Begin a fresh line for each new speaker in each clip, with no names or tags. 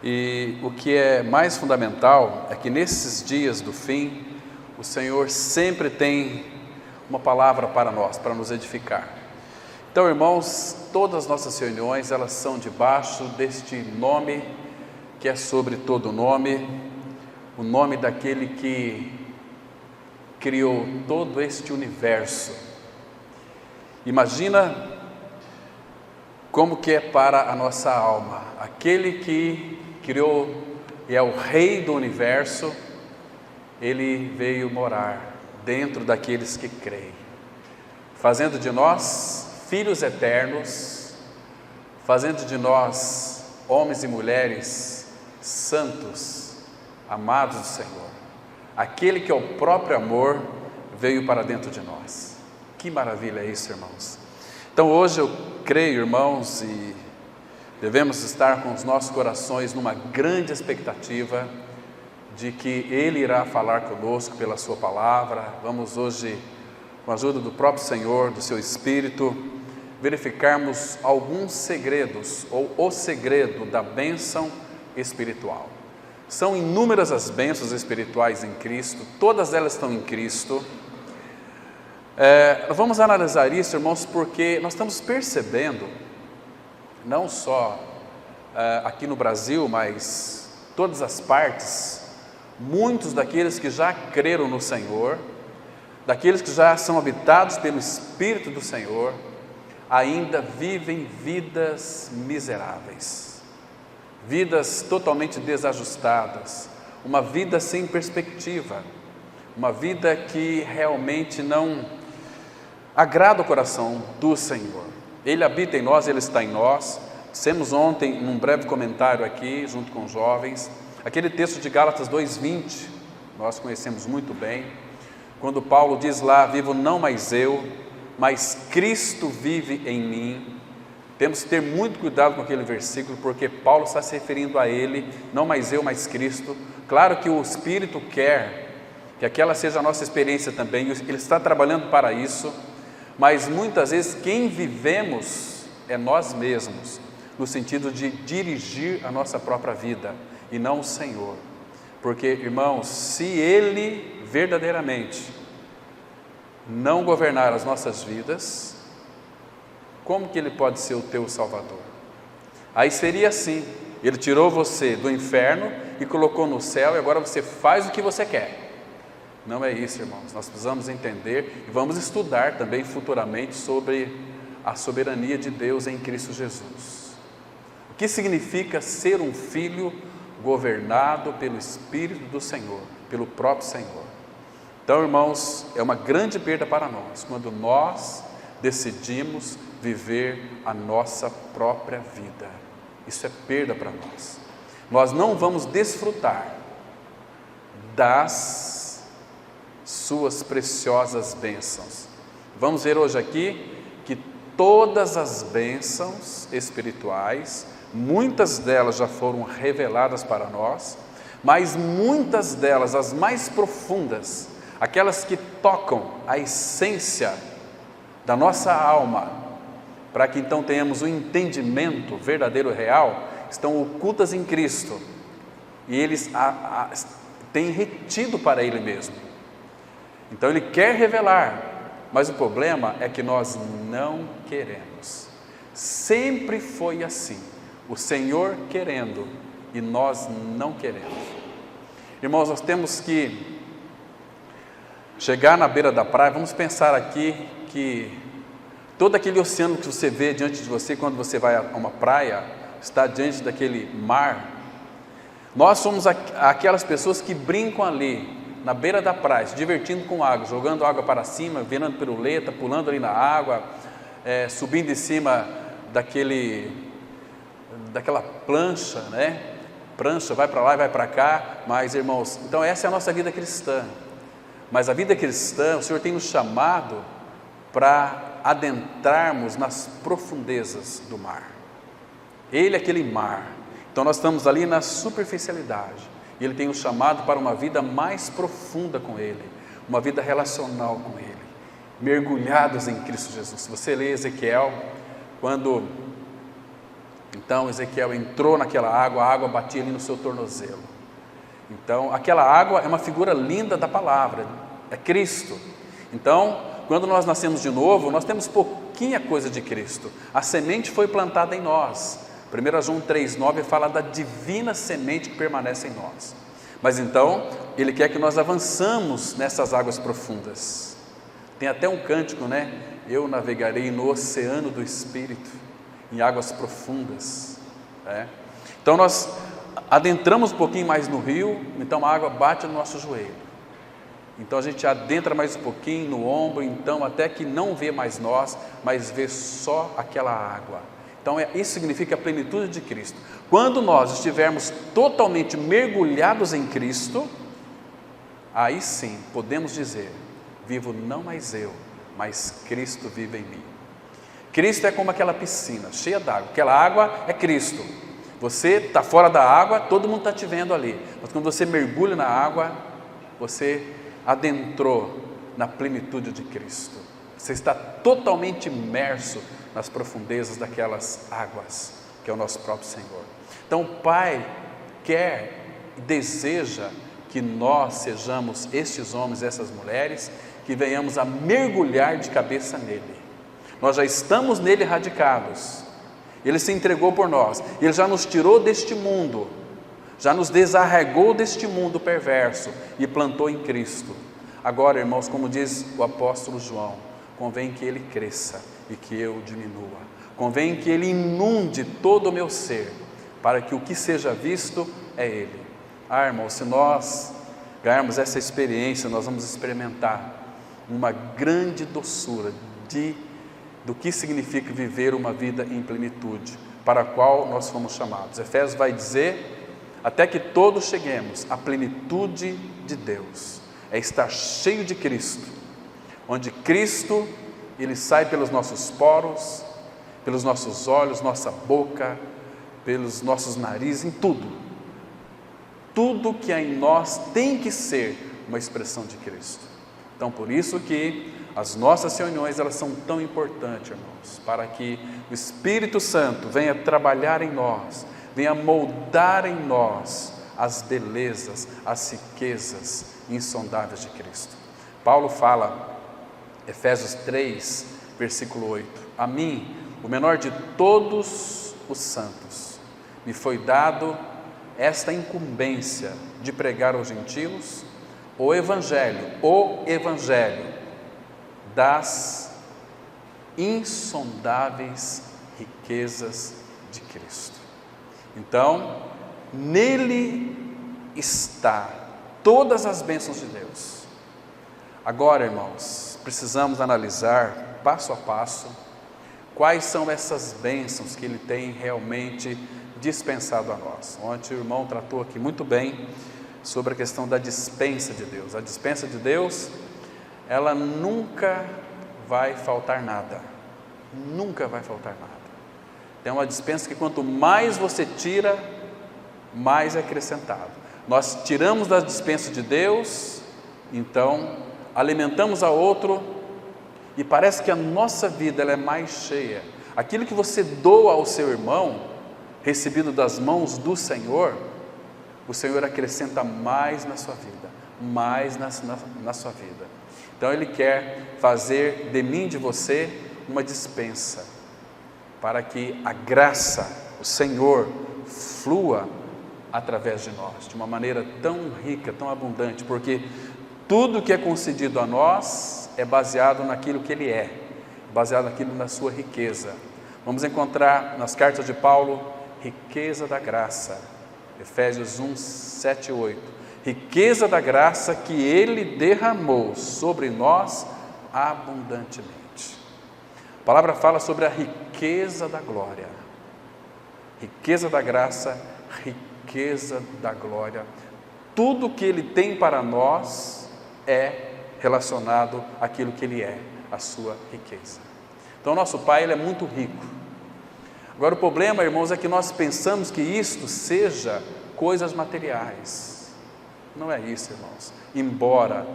E o que é mais fundamental é que nesses dias do fim, o Senhor sempre tem uma palavra para nós, para nos edificar. Então, irmãos, todas as nossas reuniões, elas são debaixo deste nome, que é sobre todo nome, o nome daquele que criou todo este universo. Imagina como que é para a nossa alma, aquele que criou e é o Rei do universo, Ele veio morar dentro daqueles que creem, fazendo de nós filhos eternos, fazendo de nós homens e mulheres santos, amados do Senhor. Aquele que é o próprio amor veio para dentro de nós. Que maravilha é isso, irmãos! Então hoje eu creio, irmãos, e devemos estar com os nossos corações numa grande expectativa de que Ele irá falar conosco pela sua palavra. Vamos hoje, com a ajuda do próprio Senhor, do seu Espírito, verificarmos alguns segredos, ou o segredo da bênção espiritual. São inúmeras as bênçãos espirituais em Cristo, todas elas estão em Cristo. Vamos analisar isso, irmãos, porque nós estamos percebendo, não só aqui no Brasil, mas todas as partes, muitos daqueles que já creram no Senhor, daqueles que já são habitados pelo Espírito do Senhor, ainda vivem vidas miseráveis, vidas totalmente desajustadas, uma vida sem perspectiva, uma vida que realmente não agrada o coração do Senhor. Ele habita em nós, Ele está em nós. Dissemos ontem, num breve comentário aqui, junto com os jovens, aquele texto de Gálatas 2:20, nós conhecemos muito bem, quando Paulo diz lá: vivo não mais eu, mas Cristo vive em mim. Temos que ter muito cuidado com aquele versículo, porque Paulo está se referindo a ele, não mais eu, mas Cristo. Claro que o Espírito quer que aquela seja a nossa experiência também, Ele está trabalhando para isso, mas muitas vezes quem vivemos é nós mesmos, no sentido de dirigir a nossa própria vida, e não o Senhor. Porque, irmãos, se Ele verdadeiramente não governar as nossas vidas, como que Ele pode ser o teu Salvador? Aí seria assim: Ele tirou você do inferno e colocou no céu, e agora você faz o que você quer. Não é isso, irmãos. Nós precisamos entender e vamos estudar também futuramente sobre a soberania de Deus em Cristo Jesus. O que significa ser um filho governado pelo Espírito do Senhor, pelo próprio Senhor. Então, irmãos, é uma grande perda para nós quando nós decidimos viver a nossa própria vida. Isso é perda para nós. Nós não vamos desfrutar das suas preciosas bênçãos. Vamos ver hoje aqui que todas as bênçãos espirituais, muitas delas já foram reveladas para nós, mas muitas delas, as mais profundas, aquelas que tocam a essência da nossa alma, para que então tenhamos um entendimento verdadeiro e real, estão ocultas em Cristo, e Eles têm retido para Ele mesmo. Então Ele quer revelar, mas o problema é que nós não queremos. Sempre foi assim, o Senhor querendo e nós não queremos. Irmãos, nós temos que chegar na beira da praia. Vamos pensar aqui que todo aquele oceano que você vê diante de você quando você vai a uma praia, está diante daquele mar. Nós somos aquelas pessoas que brincam ali na beira da praia, se divertindo com água, jogando água para cima, virando piruleta, pulando ali na água, subindo em cima daquela plancha, né? Prancha, vai para lá e vai para cá. Mas, irmãos, então essa é a nossa vida cristã. Mas a vida cristã, o Senhor tem nos chamado para adentrarmos nas profundezas do mar. Ele é aquele mar. Então nós estamos ali na superficialidade. E Ele tem nos chamado para uma vida mais profunda com Ele, uma vida relacional com Ele, mergulhados em Cristo Jesus. Se você lê Ezequiel, quando Então Ezequiel entrou naquela água, a água batia ali no seu tornozelo. Então aquela água é uma figura linda da palavra, é Cristo. Então, quando nós nascemos de novo, nós temos pouquinha coisa de Cristo. A semente foi plantada em nós. 1 João 3,9 fala da divina semente que permanece em nós. Mas então, Ele quer que nós avançamos nessas águas profundas. Tem até um cântico, né? Eu navegarei no oceano do Espírito, em águas profundas. Então nós adentramos um pouquinho mais no rio, então a água bate no nosso joelho. Então a gente adentra mais um pouquinho no ombro, então até que não vê mais nós, mas vê só aquela água. Então isso significa a plenitude de Cristo. Quando nós estivermos totalmente mergulhados em Cristo, aí sim podemos dizer: vivo não mais eu, mas Cristo vive em mim. Cristo é como aquela piscina cheia d'água, aquela água é Cristo. Você está fora da água, todo mundo está te vendo ali, mas quando você mergulha na água, você adentrou na plenitude de Cristo. Você está totalmente imerso nas profundezas daquelas águas, que é o nosso próprio Senhor. Então o Pai quer e deseja que nós sejamos estes homens, essas mulheres, que venhamos a mergulhar de cabeça nele. Nós já estamos nele radicados. Ele se entregou por nós, Ele já nos tirou deste mundo, já nos desarraigou deste mundo perverso e plantou em Cristo. Agora, irmãos, como diz o apóstolo João, convém que Ele cresça e que eu diminua. Convém que Ele inunde todo o meu ser, para que o que seja visto é Ele. Irmãos, se nós ganharmos essa experiência, nós vamos experimentar uma grande doçura do que significa viver uma vida em plenitude, para a qual nós fomos chamados. Efésios vai dizer: até que todos cheguemos à plenitude de Deus, é estar cheio de Cristo, onde Cristo, Ele sai pelos nossos poros, pelos nossos olhos, nossa boca, pelos nossos narizes, em tudo. Tudo que há em nós tem que ser uma expressão de Cristo. Então, por isso que as nossas reuniões, elas são tão importantes, irmãos, para que o Espírito Santo venha trabalhar em nós, venha moldar em nós as belezas, as riquezas insondáveis de Cristo. Paulo fala, Efésios 3, versículo 8: a mim, o menor de todos os santos, me foi dado esta incumbência de pregar aos gentios o Evangelho das insondáveis riquezas de Cristo. Então, nele está todas as bênçãos de Deus. Agora, irmãos, precisamos analisar passo a passo quais são essas bênçãos que Ele tem realmente dispensado a nós. Ontem o irmão tratou aqui muito bem sobre a questão da dispensa de Deus. A dispensa de Deus, ela nunca vai faltar nada, nunca vai faltar nada. Tem uma dispensa que quanto mais você tira, mais é acrescentado. Nós tiramos da dispensa de Deus, então alimentamos a outro, e parece que a nossa vida ela é mais cheia. Aquilo que você doa ao seu irmão, recebido das mãos do Senhor, o Senhor acrescenta mais na sua vida, mais na sua vida. Então Ele quer fazer de mim, de você, uma dispensa, para que a graça, o Senhor, flua através de nós, de uma maneira tão rica, tão abundante, porque tudo que é concedido a nós é baseado naquilo que Ele é, baseado naquilo na sua riqueza. Vamos encontrar nas cartas de Paulo, riqueza da graça, Efésios 1, 7 e 8, riqueza da graça que Ele derramou sobre nós abundantemente. A palavra fala sobre a riqueza da glória, riqueza da graça, riqueza da glória. Tudo que Ele tem para nós é relacionado àquilo que Ele é, a sua riqueza. Então nosso Pai, Ele é muito rico. Agora o problema, irmãos, é que nós pensamos que isto seja coisas materiais. Não é isso, irmãos. Embora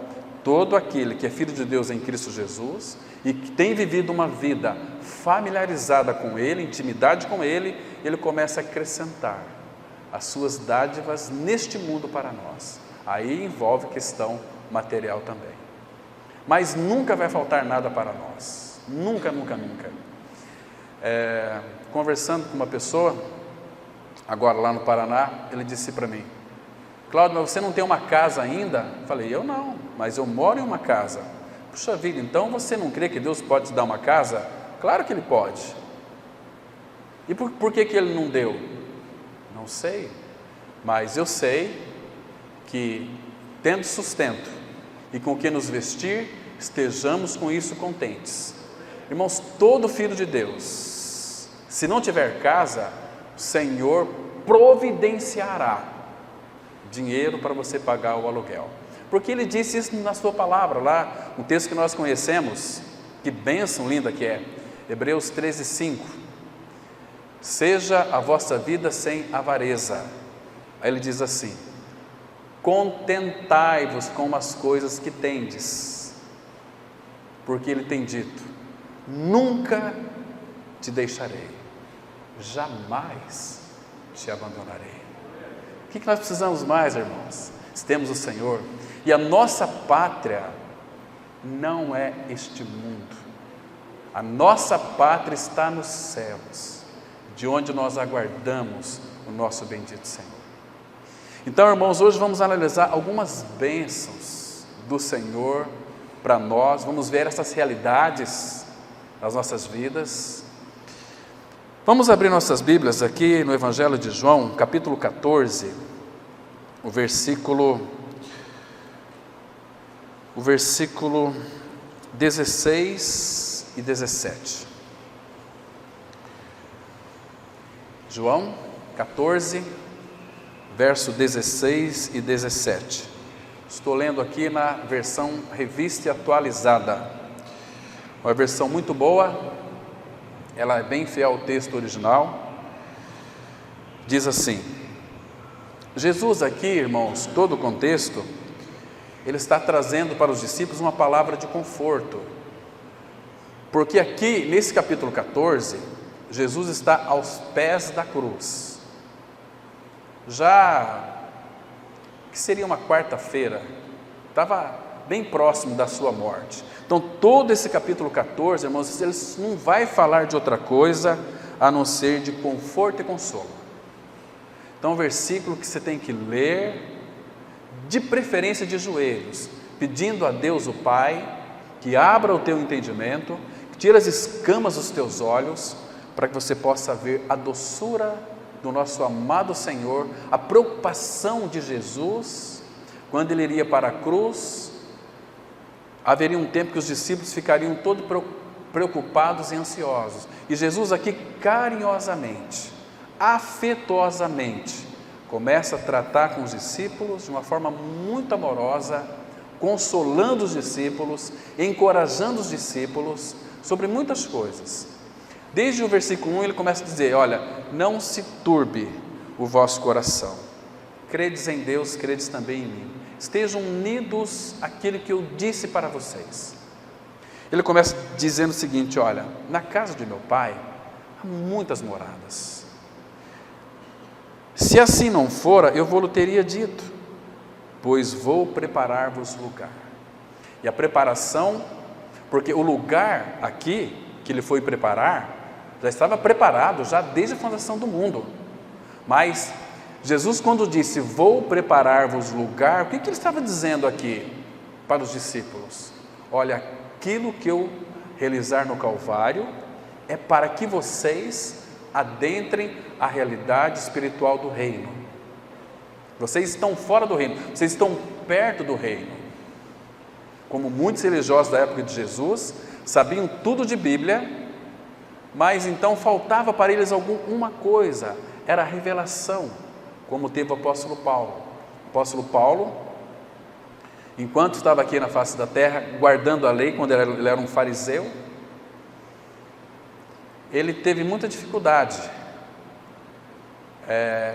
todo aquele que é filho de Deus em Cristo Jesus e que tem vivido uma vida familiarizada com Ele, intimidade com Ele, Ele começa a acrescentar as suas dádivas neste mundo para nós. Aí envolve questão material também. Mas nunca vai faltar nada para nós. Nunca, nunca, nunca. Conversando com uma pessoa, agora lá no Paraná, ele disse para mim: Cláudio, mas você não tem uma casa ainda? Eu falei: eu não, mas eu moro em uma casa. Puxa vida, então você não crê que Deus pode te dar uma casa? Claro que Ele pode. E por que Ele não deu? Não sei, mas eu sei que, tendo sustento e com o que nos vestir, estejamos com isso contentes. Irmãos, todo filho de Deus, se não tiver casa, o Senhor providenciará dinheiro para você pagar o aluguel, porque Ele disse isso na sua palavra, lá, um texto que nós conhecemos, que bênção linda que é, Hebreus 13:5, seja a vossa vida sem avareza. Aí ele diz assim: contentai-vos com as coisas que tendes, porque Ele tem dito: nunca te deixarei, jamais te abandonarei. O que nós precisamos mais, irmãos? Se temos o Senhor, e a nossa pátria não é este mundo, a nossa pátria está nos céus, de onde nós aguardamos o nosso bendito Senhor. Então, irmãos, hoje vamos analisar algumas bênçãos do Senhor para nós, vamos ver essas realidades das nossas vidas. Vamos abrir nossas Bíblias aqui no Evangelho de João, capítulo 14, o versículo 16 e 17. João 14, verso 16 e 17. Estou lendo aqui na versão Revista e Atualizada, uma versão muito boa, ela é bem fiel ao texto original. Diz assim: Jesus aqui, irmãos, todo o contexto, Ele está trazendo para os discípulos uma palavra de conforto, porque aqui, nesse capítulo 14, Jesus está aos pés da cruz, já que seria uma quarta-feira, estava bem próximo da sua morte. Então todo esse capítulo 14, irmãos, ele não vai falar de outra coisa a não ser de conforto e consolo. Então, um versículo que você tem que ler, de preferência de joelhos, pedindo a Deus o Pai, que abra o teu entendimento, que tire as escamas dos teus olhos, para que você possa ver a doçura do nosso amado Senhor, a preocupação de Jesus, quando Ele iria para a cruz. Haveria um tempo que os discípulos ficariam todos preocupados e ansiosos, e Jesus aqui carinhosamente, afetuosamente, começa a tratar com os discípulos de uma forma muito amorosa, consolando os discípulos, encorajando os discípulos sobre muitas coisas. Desde o versículo 1 ele começa a dizer: olha, não se turbe o vosso coração, credes em Deus, credes também em mim, estejam unidos àquilo que eu disse para vocês. Ele começa dizendo o seguinte: olha, na casa de meu Pai há muitas moradas, se assim não fora, eu vou-lhe teria dito, pois vou preparar-vos lugar. E a preparação, porque o lugar aqui que Ele foi preparar, já estava preparado, já desde a fundação do mundo. Mas Jesus, quando disse, vou preparar-vos lugar, o que Ele estava dizendo aqui para os discípulos? Olha, aquilo que eu realizar no Calvário é para que vocês adentrem a realidade espiritual do reino. Vocês estão fora do reino, vocês estão perto do reino. Como muitos religiosos da época de Jesus, sabiam tudo de Bíblia, mas então faltava para eles uma coisa, era a revelação, como teve o apóstolo Paulo. O apóstolo Paulo, enquanto estava aqui na face da terra, guardando a lei, quando ele era um fariseu, ele teve muita dificuldade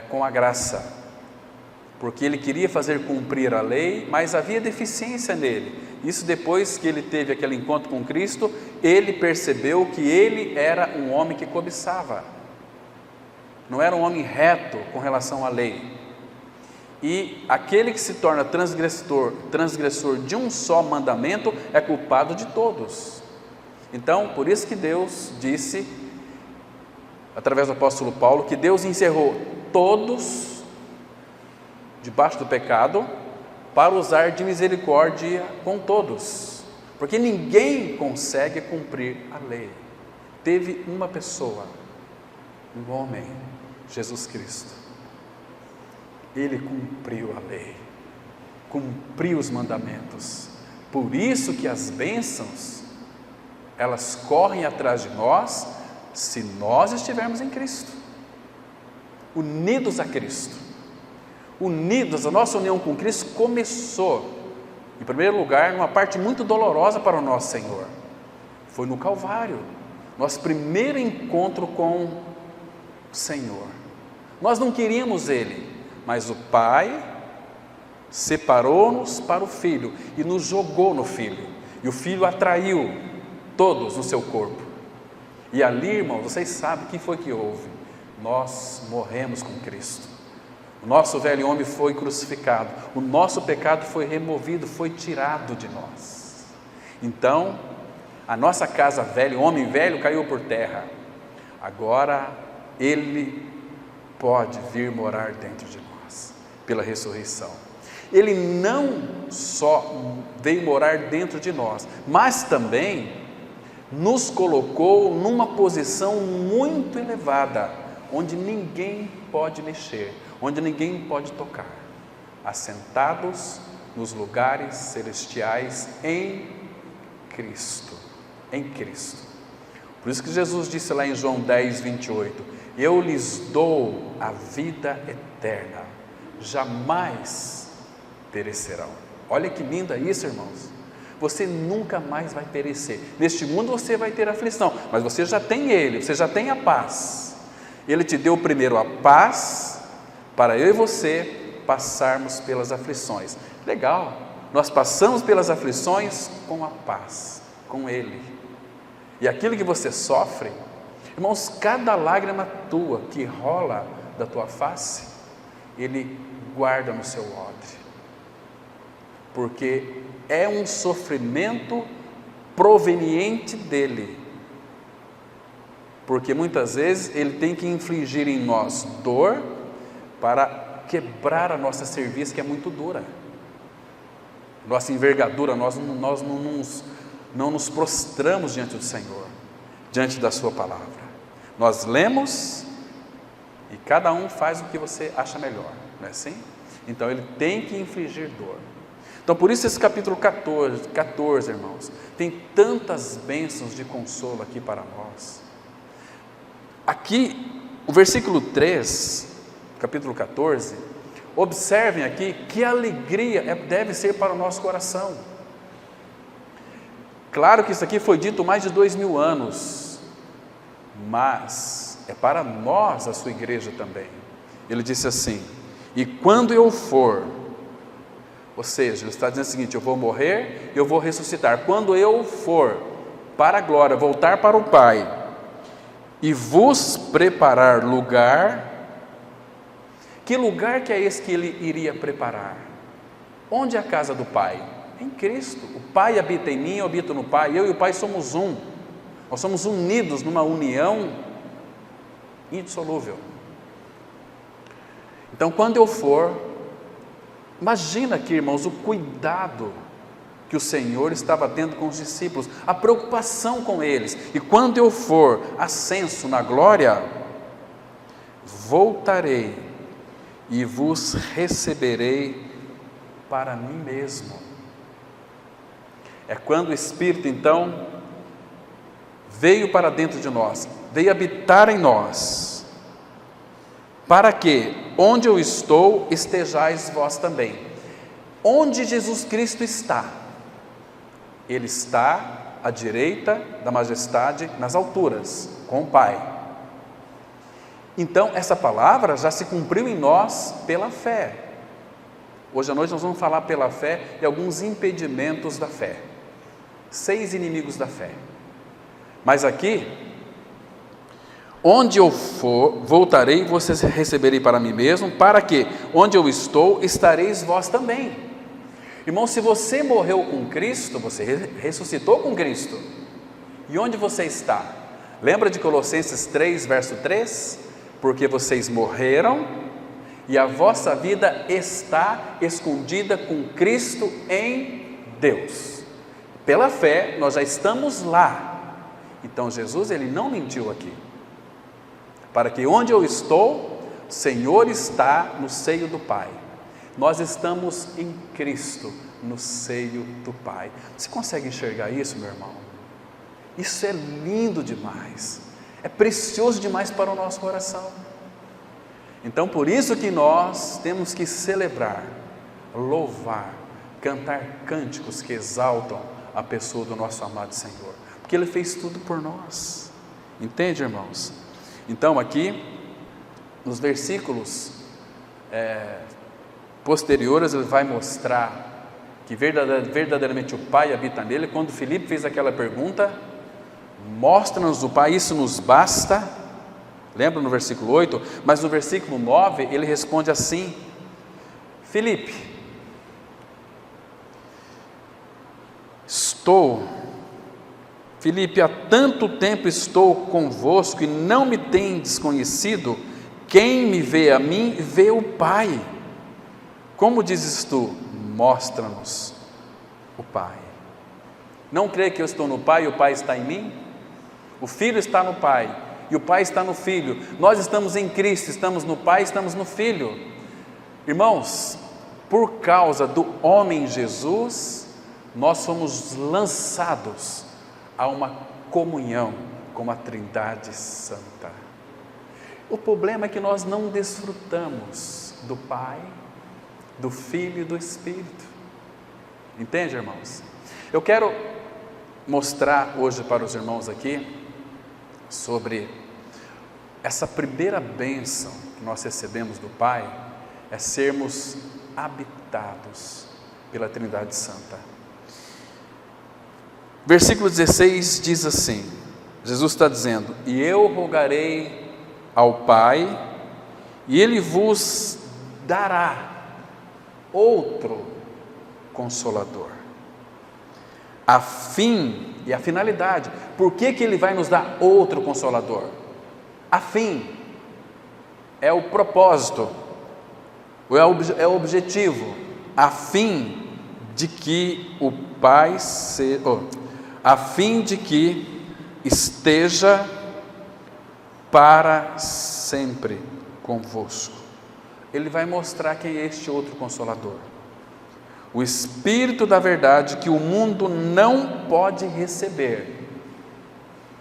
com a graça, porque ele queria fazer cumprir a lei, mas havia deficiência nele. Isso depois que ele teve aquele encontro com Cristo, ele percebeu que ele era um homem que cobiçava. não era um homem reto com relação à lei. E aquele que se torna transgressor de um só mandamento é culpado de todos. Então, por isso que Deus disse, através do apóstolo Paulo, que Deus encerrou todos debaixo do pecado para usar de misericórdia com todos, porque ninguém consegue cumprir a lei. Teve uma pessoa, um homem, Jesus Cristo. Ele cumpriu a lei, cumpriu os mandamentos. Por isso que as bênçãos, elas correm atrás de nós, se nós estivermos em Cristo, unidos a Cristo. Unidos, a nossa união com Cristo começou, em primeiro lugar, numa parte muito dolorosa para o nosso Senhor. Foi no Calvário, nosso primeiro encontro com o Senhor. Nós não queríamos Ele, mas o Pai separou-nos para o Filho e nos jogou no Filho. E o Filho atraiu todos no seu corpo. E ali, irmãos, vocês sabem o que foi que houve. Nós morremos com Cristo. O nosso velho homem foi crucificado. O nosso pecado foi removido, foi tirado de nós. Então, a nossa casa velha, o homem velho caiu por terra. Agora, Ele pode vir morar dentro de nós, pela ressurreição. Ele não só veio morar dentro de nós, mas também nos colocou numa posição muito elevada, onde ninguém pode mexer, onde ninguém pode tocar, assentados nos lugares celestiais em Cristo, em Cristo. Por isso que Jesus disse lá em João 10, 28, eu lhes dou a vida eterna, jamais perecerão. Olha que linda isso, irmãos. Você nunca mais vai perecer. Neste mundo você vai ter aflição, mas você já tem Ele, você já tem a paz. Ele te deu primeiro a paz, para eu e você passarmos pelas aflições. Legal, nós passamos pelas aflições com a paz, com Ele. E aquilo que você sofre, irmãos, cada lágrima tua que rola da tua face, Ele guarda no seu odre, porque é um sofrimento proveniente dEle, porque muitas vezes Ele tem que infligir em nós dor, para quebrar a nossa cerviz, que é muito dura, nossa envergadura. Nós não nos prostramos diante do Senhor, diante da sua palavra. Nós lemos e cada um faz o que você acha melhor, não é assim? Então Ele tem que infligir dor. Então por isso esse capítulo 14, irmãos, tem tantas bênçãos de consolo aqui para nós. Aqui, o versículo 3, capítulo 14, observem aqui que alegria deve ser para o nosso coração. Claro que isso aqui foi dito mais de 2000 anos, mas é para nós, a sua igreja também. Ele disse assim, e quando eu for, ou seja, ele está dizendo o seguinte, eu vou morrer, eu vou ressuscitar, quando eu for para a glória, voltar para o Pai, e vos preparar lugar. Que lugar que é esse que Ele iria preparar? Onde é a casa do Pai? Em Cristo. O Pai habita em mim, eu habito no Pai, eu e o Pai somos um. Nós somos unidos numa união indissolúvel. Então quando eu for, imagina aqui, irmãos, o cuidado que o Senhor estava tendo com os discípulos, a preocupação com eles. E quando eu for ascenso na glória, voltarei e vos receberei para mim mesmo. É quando o Espírito então veio para dentro de nós, veio habitar em nós, para que onde eu estou estejais vós também. Onde Jesus Cristo está? Ele está à direita da majestade nas alturas, com o Pai. Então, essa palavra já se cumpriu em nós pela fé. Hoje à noite nós vamos falar pela fé de alguns impedimentos da fé. 6 inimigos da fé. Mas aqui, onde eu for, voltarei e vocês receberei para mim mesmo, para que, onde eu estou, estareis vós também. Irmão, se você morreu com Cristo, você ressuscitou com Cristo. E onde você está? Lembra de Colossenses 3, verso 3? Porque vocês morreram e a vossa vida está escondida com Cristo em Deus. Pela fé, nós já estamos lá. Então Jesus, ele não mentiu aqui. Para que onde eu estou, o Senhor está no seio do Pai. Nós estamos em Cristo, no seio do Pai. Você consegue enxergar isso, meu irmão? Isso é lindo demais. É precioso demais para o nosso coração. Então, por isso que nós temos que celebrar, louvar, cantar cânticos que exaltam a pessoa do nosso amado Senhor. Porque Ele fez tudo por nós. Entende, irmãos? Então aqui, nos versículos posteriores, ele vai mostrar que verdadeiramente o Pai habita nele. Quando Filipe fez aquela pergunta, mostra-nos o Pai, isso nos basta. Lembra no versículo 8? Mas no versículo 9, ele responde assim: Filipe, há tanto tempo estou convosco e não me tendes conhecido. Quem me vê a mim, vê o Pai. Como dizes tu? Mostra-nos o Pai. Não crê que eu estou no Pai e o Pai está em mim? O Filho está no Pai e o Pai está no Filho. Nós estamos em Cristo, estamos no Pai, estamos no Filho. Irmãos, por causa do homem Jesus, nós somos lançados a uma comunhão com a Trindade Santa. O problema é que nós não desfrutamos do Pai, do Filho e do Espírito. Entende, irmãos? Eu quero mostrar hoje para os irmãos aqui sobre essa primeira bênção que nós recebemos do Pai, é sermos habitados pela Trindade Santa. Versículo 16 diz assim, Jesus está dizendo: e eu rogarei ao Pai, e Ele vos dará outro Consolador, a fim, e a finalidade, por que Ele vai nos dar outro Consolador? A fim, é o propósito, é o objetivo, a fim de que o Pai a fim de que esteja para sempre convosco. Ele vai mostrar quem é este outro Consolador, o Espírito da verdade, que o mundo não pode receber.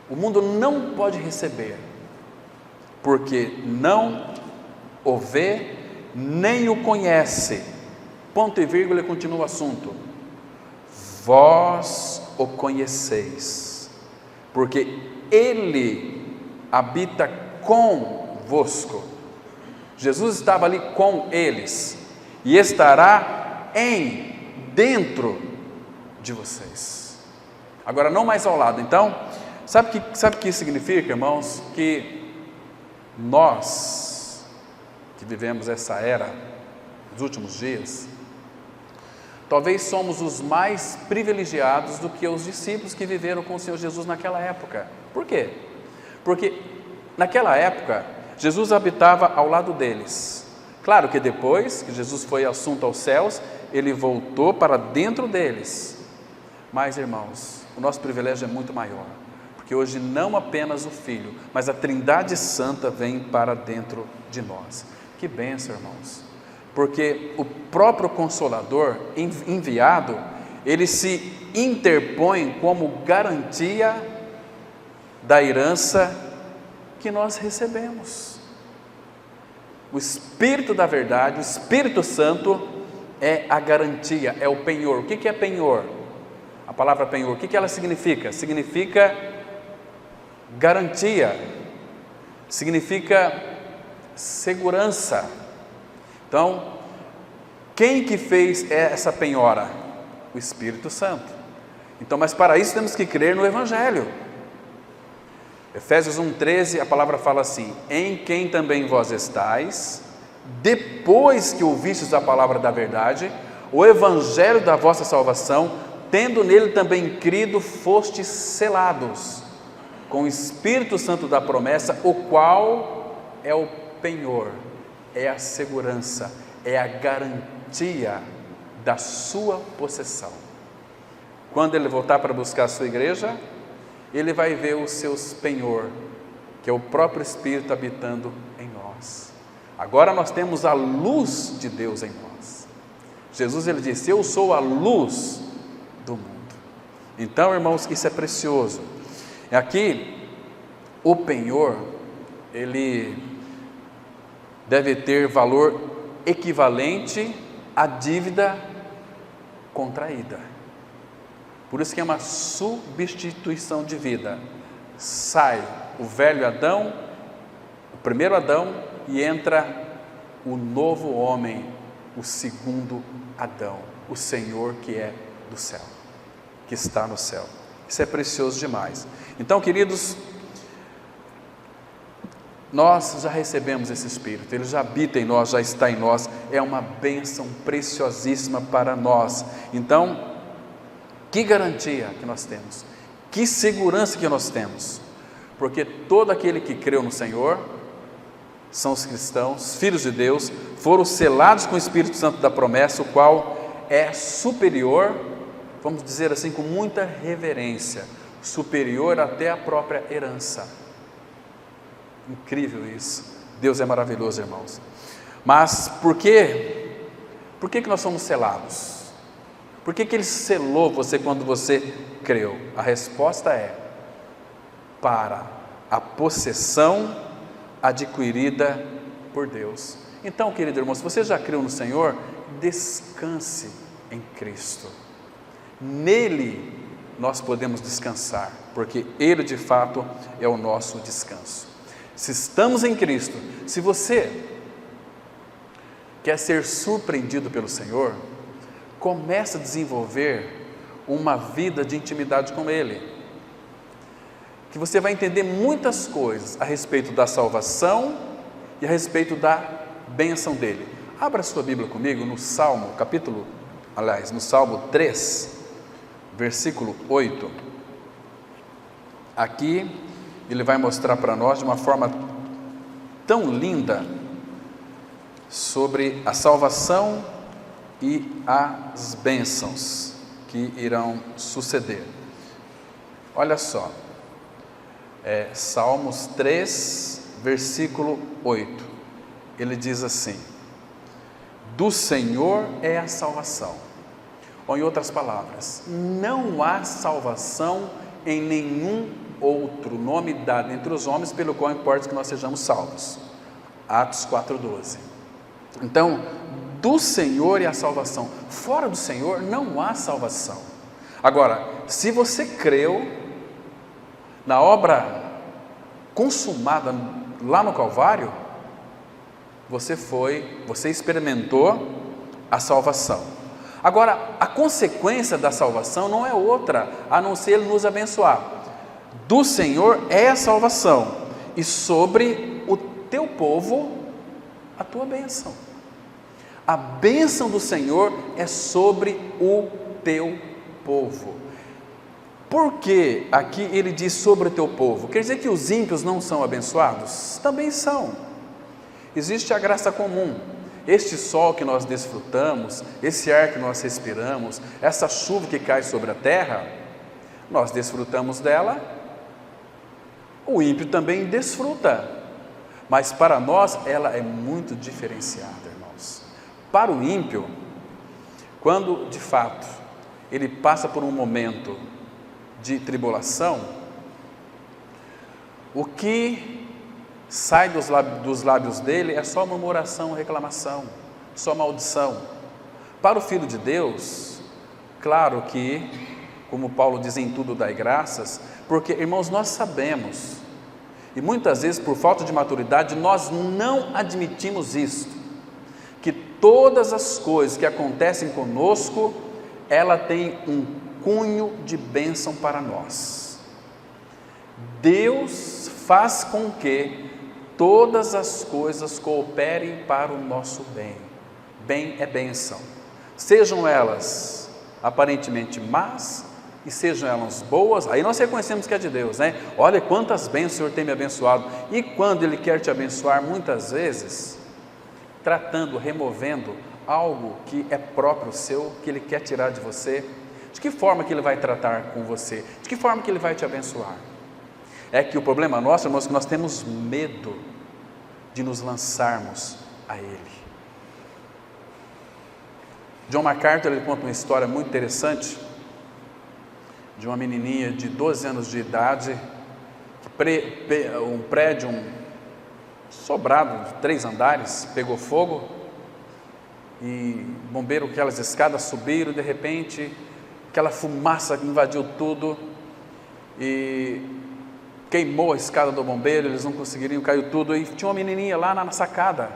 O mundo não pode receber, porque não o vê, nem o conhece. Ponto e vírgula, e continua o assunto. Vós o conheceis, porque Ele habita convosco. Jesus estava ali com eles, e estará dentro de vocês. Agora, não mais ao lado. Então, sabe o que significa, irmãos? Que nós, que vivemos essa era, nos últimos dias, talvez somos os mais privilegiados do que os discípulos que viveram com o Senhor Jesus naquela época. Por quê? Porque naquela época, Jesus habitava ao lado deles. Claro que depois que Jesus foi assunto aos céus, Ele voltou para dentro deles. Mas, irmãos, o nosso privilégio é muito maior, porque hoje não apenas o Filho, mas a Trindade Santa vem para dentro de nós. Que bênção, irmãos! Porque o próprio Consolador enviado, ele se interpõe como garantia da herança que nós recebemos. O Espírito da verdade, o Espírito Santo é a garantia, é o penhor. O que é penhor? A palavra penhor, o que ela significa? Significa garantia, significa segurança. Então, quem que fez essa penhora? O Espírito Santo. Então, mas para isso temos que crer no Evangelho. Efésios 1,13, a palavra fala assim: em quem também vós estáis, depois que ouvistes a palavra da verdade, o evangelho da vossa salvação, tendo nele também crido, fostes selados com o Espírito Santo da promessa, o qual é o penhor, é a segurança, é a garantia da sua possessão. Quando ele voltar para buscar a sua igreja, ele vai ver os seus penhor, que é o próprio Espírito habitando em nós. Agora nós temos a luz de Deus em nós. Jesus, ele disse: eu sou a luz do mundo. Então, irmãos, isso é precioso. Aqui, o penhor, ele deve ter valor equivalente à dívida contraída. Por isso que é uma substituição de vida. Sai o velho Adão, o primeiro Adão, e entra o novo homem, o segundo Adão, o Senhor que é do céu, que está no céu. Isso é precioso demais. Então, queridos, nós já recebemos esse Espírito, ele já habita em nós, já está em nós, é uma bênção preciosíssima para nós. Então, que garantia que nós temos, que segurança que nós temos, porque todo aquele que creu no Senhor, são os cristãos, filhos de Deus, foram selados com o Espírito Santo da promessa, o qual é superior, vamos dizer assim, com muita reverência, superior até a própria herança. Incrível isso. Deus é maravilhoso, irmãos. Mas por que nós somos selados? Por que Ele selou você quando você creu? A resposta é: para a possessão adquirida por Deus. Então, querido irmão, se você já creu no Senhor, descanse em Cristo. Nele nós podemos descansar, porque Ele de fato é o nosso descanso. Se estamos em Cristo, se você quer ser surpreendido pelo Senhor, comece a desenvolver uma vida de intimidade com Ele, que você vai entender muitas coisas a respeito da salvação e a respeito da bênção dele. Abra sua Bíblia comigo no Salmo, no Salmo 3, versículo 8. Aqui ele vai mostrar para nós de uma forma tão linda sobre a salvação e as bênçãos que irão suceder. Olha só, Salmos 3, versículo 8, ele diz assim: do Senhor é a salvação. Ou em outras palavras, não há salvação em nenhum outro nome dado entre os homens, pelo qual importa que nós sejamos salvos. Atos 4,12. Então, do Senhor é a salvação. Fora do Senhor não há salvação. Agora, se você creu na obra consumada lá no Calvário, você experimentou a salvação. Agora, a consequência da salvação não é outra, a não ser Ele nos abençoar. Do Senhor é a salvação, e sobre o teu povo, a tua bênção. A bênção do Senhor é sobre o teu povo. Por que aqui ele diz sobre o teu povo? Quer dizer que os ímpios não são abençoados? Também são. Existe a graça comum. Este sol que nós desfrutamos, esse ar que nós respiramos, essa chuva que cai sobre a terra, nós desfrutamos dela, o ímpio também desfruta, mas para nós ela é muito diferenciada, irmãos. Para o ímpio, quando de fato ele passa por um momento de tribulação, o que sai dos lábios dele é só murmuração, reclamação, só maldição. Para o Filho de Deus, claro que, como Paulo diz, em tudo dai graças, porque, irmãos, nós sabemos, e muitas vezes por falta de maturidade, nós não admitimos isso, que todas as coisas que acontecem conosco, ela tem um cunho de bênção para nós. Deus faz com que todas as coisas cooperem para o nosso bem. Bem é bênção, sejam elas aparentemente más e sejam elas boas, aí nós reconhecemos que é de Deus, né? Olha quantas bênçãos o Senhor tem me abençoado. E quando Ele quer te abençoar, muitas vezes tratando, removendo algo que é próprio seu, que Ele quer tirar de você, de que forma que Ele vai tratar com você? De que forma que Ele vai te abençoar? É que o problema nosso, irmãos, é que nós temos medo de nos lançarmos a Ele. John MacArthur, ele conta uma história muito interessante de uma menininha de 12 anos de idade, um prédio, um sobrado de 3 andares, pegou fogo, e bombeiro, aquelas escadas subiram, de repente, aquela fumaça invadiu tudo, e queimou a escada do bombeiro, eles não conseguiriam, caiu tudo, e tinha uma menininha lá na sacada,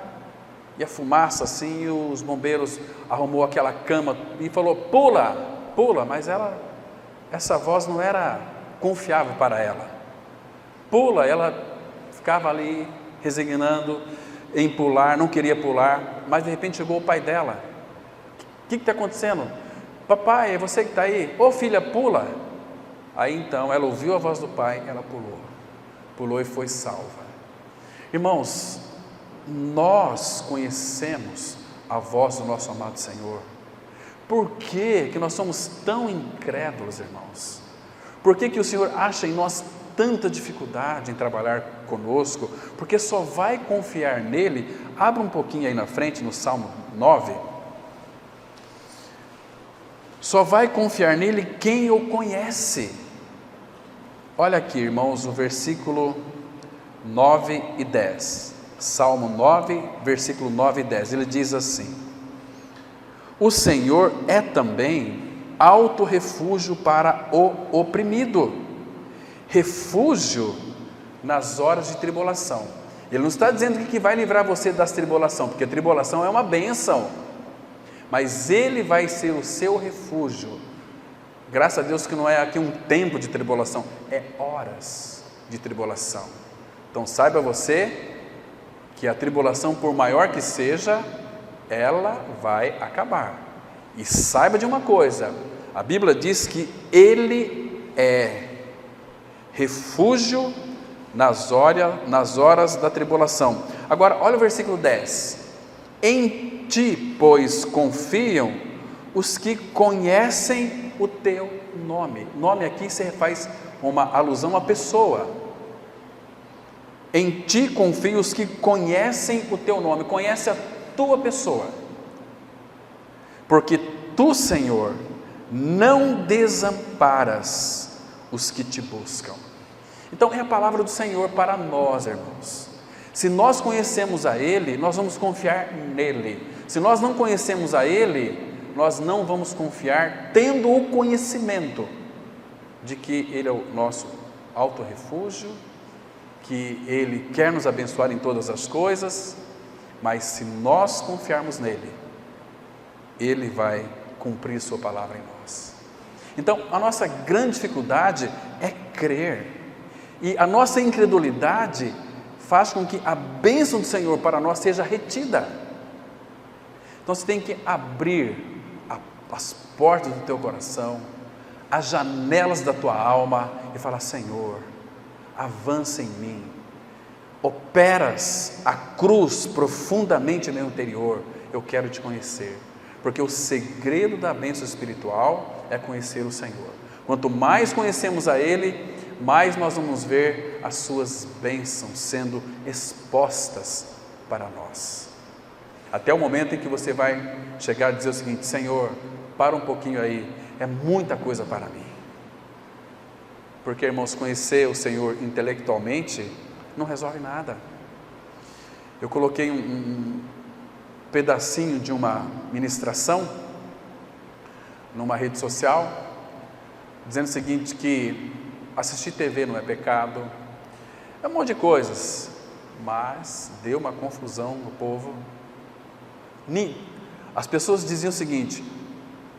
e a fumaça assim, e os bombeiros arrumou aquela cama, e falou, pula, pula, mas essa voz não era confiável para ela, pula, ela ficava ali, resignando em pular, não queria pular, mas de repente chegou o pai dela, o que está acontecendo? Papai, é você que está aí? Ô filha, pula. Aí então ela ouviu a voz do pai, ela pulou e foi salva. Irmãos, nós conhecemos a voz do nosso amado Senhor. Por que nós somos tão incrédulos, irmãos? Por que o Senhor acha em nós tanta dificuldade em trabalhar conosco? Porque só vai confiar nele. Abra um pouquinho aí na frente, no Salmo 9. Só vai confiar nele quem o conhece. Olha aqui, irmãos, o versículo 9 e 10. Salmo 9, versículo 9 e 10. Ele diz assim: o Senhor é também alto refúgio para o oprimido, refúgio nas horas de tribulação. Ele não está dizendo que vai livrar você das tribulações, porque a tribulação é uma bênção, mas Ele vai ser o seu refúgio. Graças a Deus que não é aqui um tempo de tribulação, é horas de tribulação. Então saiba você que a tribulação, por maior que seja, ela vai acabar. E saiba de uma coisa, a Bíblia diz que Ele é refúgio nas horas da tribulação. Agora, olha o versículo 10. Em ti, pois, confiam os que conhecem o teu nome. Nome aqui se faz uma alusão à pessoa. Em ti confiam os que conhecem o teu nome, conhece a tua pessoa. Porque tu, Senhor, não desamparas os que te buscam. Então é a palavra do Senhor para nós, irmãos. Se nós conhecemos a Ele, nós vamos confiar nele. Se nós não conhecemos a Ele, nós não vamos confiar, tendo o conhecimento de que Ele é o nosso alto refúgio, que Ele quer nos abençoar em todas as coisas, mas se nós confiarmos nele, Ele vai cumprir sua palavra em nós. Então a nossa grande dificuldade é crer, e a nossa incredulidade faz com que a bênção do Senhor para nós seja retida. Então você tem que abrir as portas do teu coração, as janelas da tua alma e falar: Senhor, avança em mim, operas a cruz profundamente no meu interior, eu quero te conhecer, porque o segredo da bênção espiritual é conhecer o Senhor. Quanto mais conhecemos a Ele, mais nós vamos ver as suas bênçãos sendo expostas para nós, até o momento em que você vai chegar a dizer o seguinte: Senhor, para um pouquinho aí, é muita coisa para mim. Porque, irmãos, conhecer o Senhor intelectualmente não resolve nada. Eu coloquei um pedacinho de uma ministração numa rede social, dizendo o seguinte, que assistir TV não é pecado, é um monte de coisas, mas deu uma confusão no povo. As pessoas diziam o seguinte: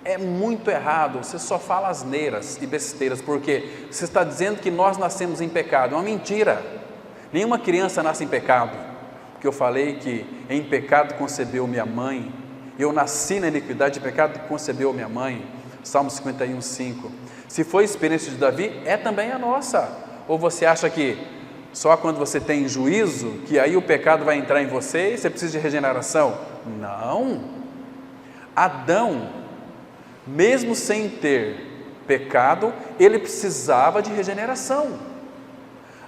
é muito errado, você só fala asneiras e besteiras, porque você está dizendo que nós nascemos em pecado. É uma mentira. Nenhuma criança nasce em pecado, porque eu falei que em pecado concebeu minha mãe, eu nasci na iniquidade, de pecado concebeu minha mãe, Salmo 51, 5. Se foi a experiência de Davi, é também a nossa. Ou você acha que só quando você tem juízo, que aí o pecado vai entrar em você e você precisa de regeneração? Não. Adão, mesmo sem ter pecado, ele precisava de regeneração.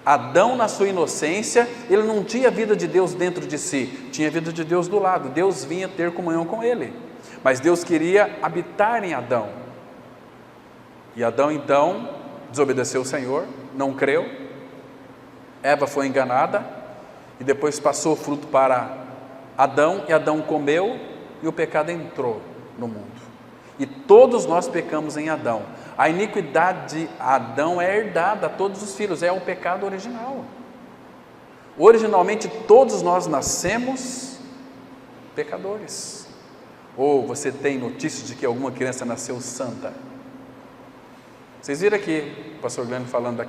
Adão, na sua inocência, ele não tinha a vida de Deus dentro de si, tinha a vida de Deus do lado. Deus vinha ter comunhão com ele, mas Deus queria habitar em Adão. E Adão então desobedeceu o Senhor, não creu. Eva foi enganada e depois passou o fruto para Adão, e Adão comeu e o pecado entrou no mundo. E todos nós pecamos em Adão. A iniquidade de Adão é herdada a todos os filhos, é o pecado original. Originalmente todos nós nascemos pecadores. Ou você tem notícia de que alguma criança nasceu santa? Vocês viram aqui o pastor Glenn falando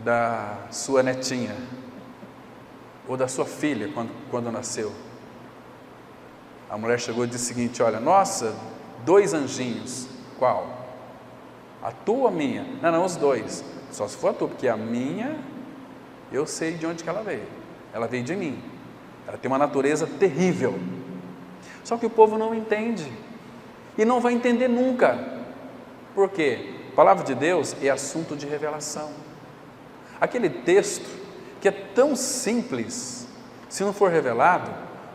da sua netinha, ou da sua filha quando nasceu. A mulher chegou e disse o seguinte: olha, nossa, 2 anjinhos. Qual? A tua ou a minha? Não, os 2. Só se for a tua, porque a minha, eu sei de onde que ela veio. Ela veio de mim. Ela tem uma natureza terrível. Só que o povo não entende. E não vai entender nunca. Por quê? A palavra de Deus é assunto de revelação. Aquele texto que é tão simples, se não for revelado,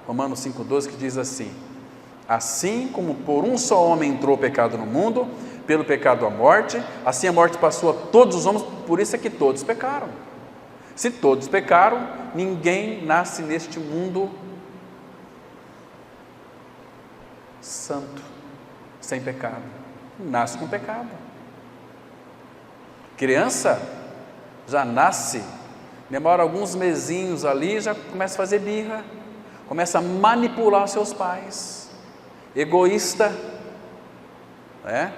Romanos 5,12, que diz assim: assim como por um só homem entrou o pecado no mundo, pelo pecado a morte, assim a morte passou a todos os homens, por isso é que todos pecaram. Se todos pecaram, ninguém nasce neste mundo santo, sem pecado. Nasce com pecado. Criança já nasce, demora alguns mesinhos ali, já começa a fazer birra, começa a manipular seus pais, egoísta, né?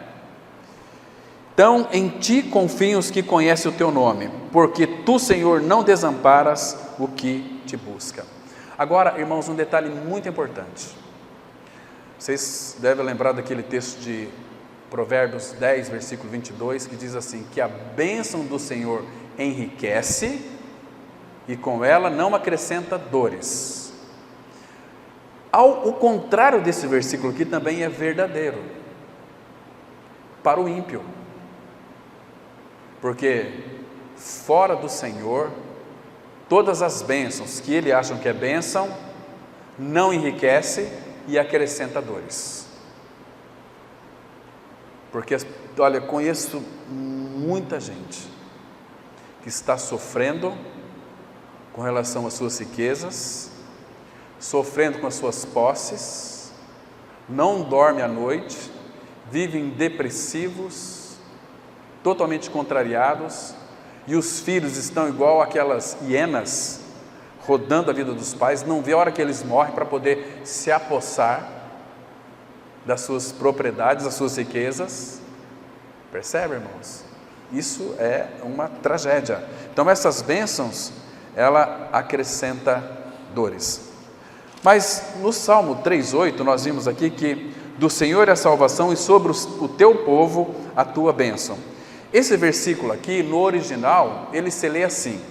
Então, em ti confiam os que conhecem o teu nome, porque tu, Senhor, não desamparas o que te busca. Agora, irmãos, um detalhe muito importante. Vocês devem lembrar daquele texto de Provérbios 10, versículo 22, que diz assim: que a bênção do Senhor enriquece e com ela não acrescenta dores. O contrário desse versículo aqui também é verdadeiro para o ímpio, porque fora do Senhor, todas as bênçãos que ele acham que é bênção, não enriquece e acrescenta dores. Porque, olha, conheço muita gente que está sofrendo com relação às suas riquezas, sofrendo com as suas posses, não dorme à noite, vivem depressivos, totalmente contrariados, e os filhos estão igual aquelas hienas, rodando a vida dos pais, não vê a hora que eles morrem para poder se apossar das suas propriedades, das suas riquezas. Percebe, irmãos? Isso é uma tragédia. Então essas bênçãos, ela acrescenta dores. Mas no Salmo 3,8 nós vimos aqui que do Senhor é a salvação e sobre o teu povo a tua bênção. Esse versículo aqui, no original, ele se lê assim,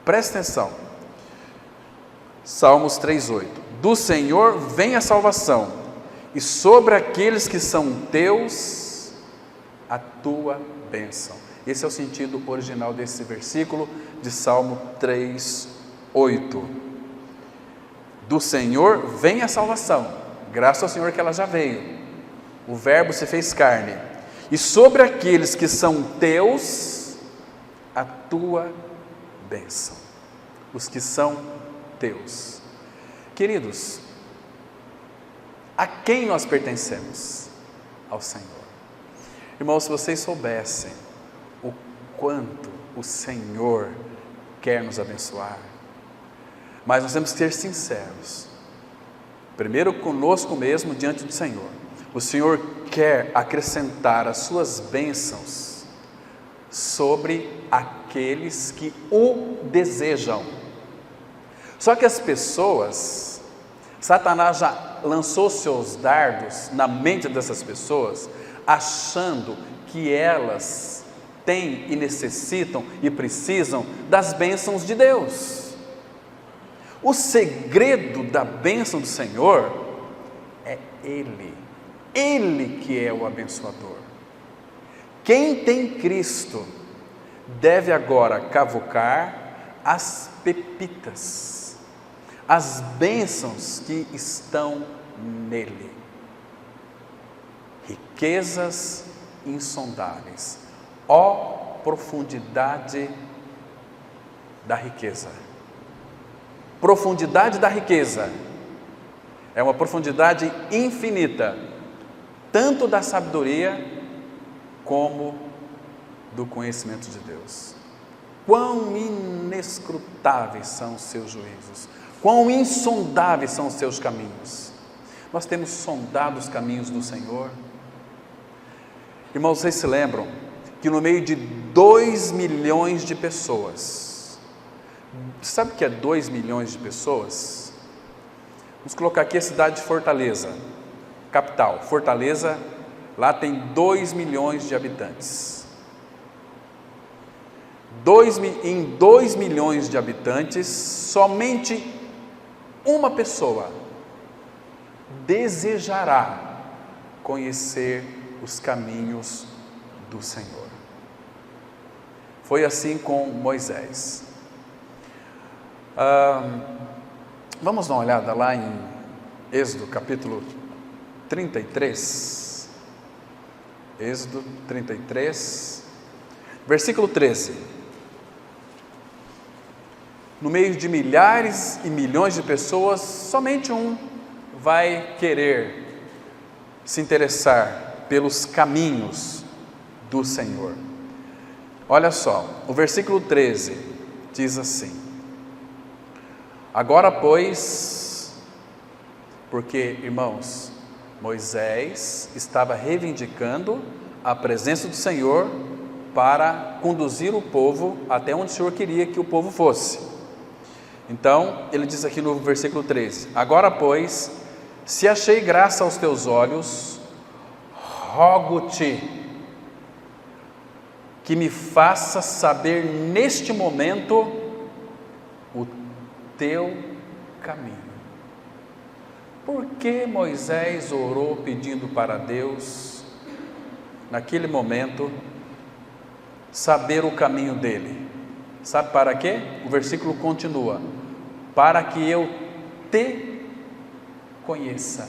presta atenção, Salmos 3,8: do Senhor vem a salvação, e sobre aqueles que são teus, a tua bênção. Esse é o sentido original desse versículo de Salmo 3,8. Do Senhor vem a salvação, graças ao Senhor que ela já veio, o verbo se fez carne, e sobre aqueles que são teus, a tua bênção. Os que são teus. Queridos, a quem nós pertencemos? Ao Senhor. Irmãos, se vocês soubessem o quanto o Senhor quer nos abençoar, mas nós temos que ser sinceros, primeiro conosco mesmo, diante do Senhor. O Senhor quer acrescentar as suas bênçãos sobre aqueles que o desejam. Só que as pessoas, Satanás já lançou seus dardos na mente dessas pessoas, achando que elas têm e necessitam e precisam das bênçãos de Deus. O segredo da bênção do Senhor é Ele que é o abençoador. Quem tem Cristo deve agora cavucar as pepitas, as bênçãos que estão nele. Riquezas insondáveis. Ó profundidade da riqueza. Profundidade da riqueza é uma profundidade infinita, tanto da sabedoria como do conhecimento de Deus. Quão inescrutáveis são os seus juízos, quão insondáveis são os seus caminhos. Nós temos sondado os caminhos do Senhor. Irmãos, vocês se lembram que no meio de 2 milhões de pessoas, sabe o que é 2 milhões de pessoas? Vamos colocar aqui a cidade de Fortaleza, capital. Fortaleza, lá tem 2 milhões de habitantes. Em 2 milhões de habitantes, somente uma pessoa desejará conhecer os caminhos do Senhor. Foi assim com Moisés. Vamos dar uma olhada lá em Êxodo capítulo 33. Êxodo 33, versículo 13. No meio de milhares e milhões de pessoas, somente um vai querer se interessar pelos caminhos do Senhor. Olha só, o versículo 13 diz assim: agora, pois, porque, irmãos, Moisés estava reivindicando a presença do Senhor para conduzir o povo até onde o Senhor queria que o povo fosse. Então, ele diz aqui no versículo 13: agora, pois, se achei graça aos teus olhos, rogo-te que me faça saber neste momento o teu caminho. Por que Moisés orou pedindo para Deus, naquele momento, saber o caminho dele? Sabe para quê? O versículo continua: para que eu te conheça.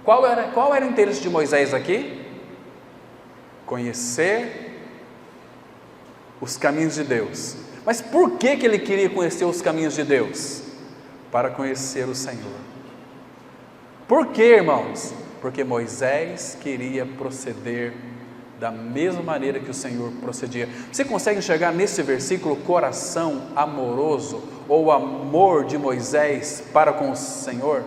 Qual era o interesse de Moisés aqui? Conhecer os caminhos de Deus. Mas por que ele queria conhecer os caminhos de Deus? Para conhecer o Senhor. Por quê, irmãos? Porque Moisés queria proceder da mesma maneira que o Senhor procedia. Você consegue enxergar nesse versículo o coração amoroso ou o amor de Moisés para com o Senhor?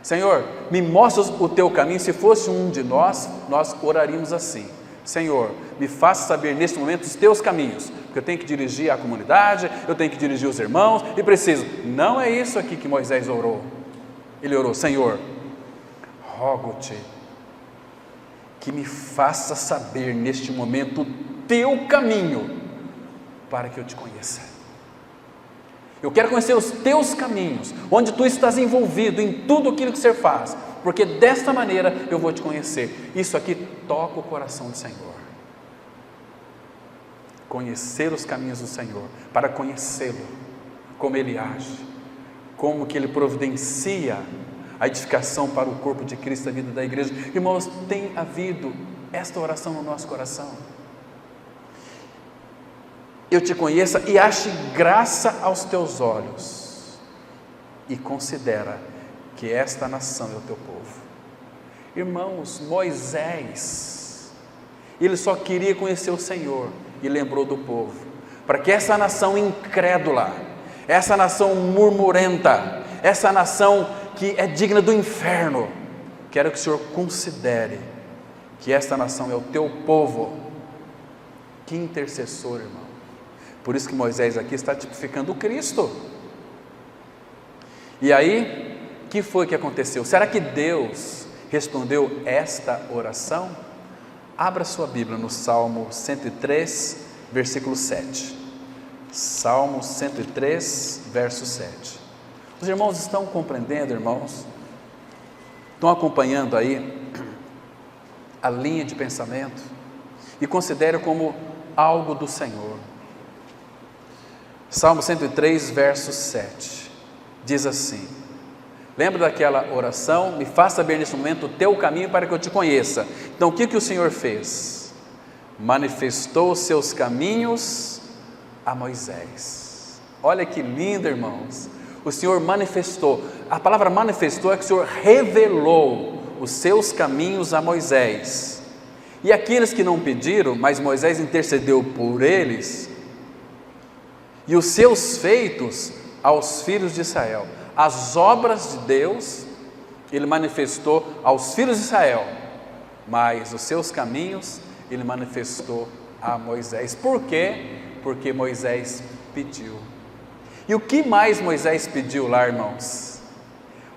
Senhor, me mostra o teu caminho. Se fosse um de nós, nós oraríamos assim: Senhor, me faça saber neste momento os teus caminhos, porque eu tenho que dirigir a comunidade, eu tenho que dirigir os irmãos e preciso. Não é isso aqui que Moisés orou. Ele orou: Senhor, rogo-te que me faça saber neste momento o teu caminho, para que eu te conheça. Eu quero conhecer os teus caminhos, onde tu estás envolvido em tudo aquilo que você faz, porque desta maneira eu vou te conhecer. Isso aqui toca o coração do Senhor. Conhecer os caminhos do Senhor, para conhecê-lo, como Ele age, como que Ele providencia a edificação para o corpo de Cristo, a vida da igreja. Irmãos, tem havido esta oração no nosso coração. Eu te conheça e ache graça aos teus olhos, e considera que esta nação é o teu povo. Irmãos, Moisés, ele só queria conhecer o Senhor, e lembrou do povo, para que essa nação incrédula, essa nação murmurenta, essa nação que é digna do inferno, quero que o Senhor considere que esta nação é o teu povo. Que intercessor, irmão. Por isso que Moisés aqui está tipificando o Cristo. E aí, o que foi que aconteceu? Será que Deus respondeu esta oração? Abra sua Bíblia no Salmo 103, versículo 7. Salmo 103, verso 7. Os irmãos estão compreendendo, irmãos? Estão acompanhando aí a linha de pensamento? E considere como algo do Senhor. Salmo 103, verso 7. Diz assim: lembra daquela oração? Me faça saber nesse momento o teu caminho para que eu te conheça. Então o que o Senhor fez? Manifestou os seus caminhos a Moisés. Olha que lindo, irmãos. O Senhor manifestou. A palavra manifestou é que o Senhor revelou os seus caminhos a Moisés. E aqueles que não pediram, mas Moisés intercedeu por eles, e os seus feitos aos filhos de Israel. As obras de Deus, Ele manifestou aos filhos de Israel, mas os seus caminhos, Ele manifestou a Moisés. Por quê? Porque Moisés pediu. E o que mais Moisés pediu lá, irmãos?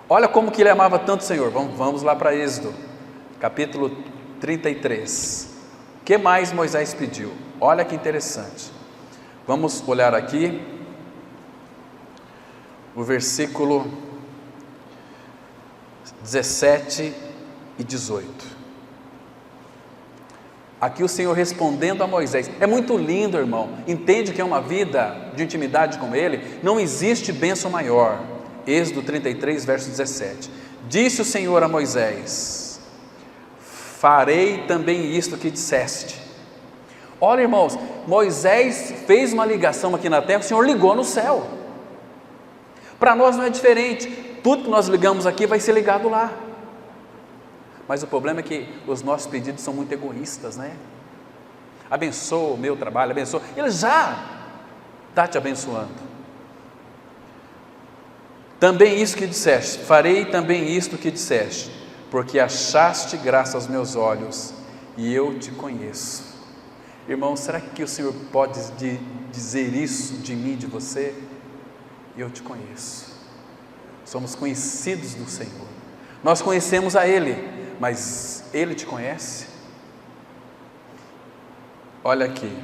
Olha como que ele amava tanto o Senhor. Vamos lá para Êxodo, capítulo 33. O que mais Moisés pediu? Olha que interessante. Vamos olhar aqui o versículo 17 e 18. Aqui o Senhor respondendo a Moisés. É muito lindo, irmão. Entende que é uma vida de intimidade com Ele? Não existe bênção maior. Êxodo 33, verso 17. Disse o Senhor a Moisés: farei também isto que disseste. Olha, irmãos, Moisés fez uma ligação aqui na terra, o Senhor ligou no céu. Para nós não é diferente. Tudo que nós ligamos aqui vai ser ligado lá. Mas o problema é que os nossos pedidos são muito egoístas, né? Abençoa o meu trabalho, abençoa. Ele já está te abençoando. Também isso que disseste, farei também isto que disseste, porque achaste graça aos meus olhos, e eu te conheço. Irmão, será que o Senhor pode dizer isso de mim, de você? Eu te conheço. Somos conhecidos do Senhor. Nós conhecemos a Ele, mas Ele te conhece? Olha aqui.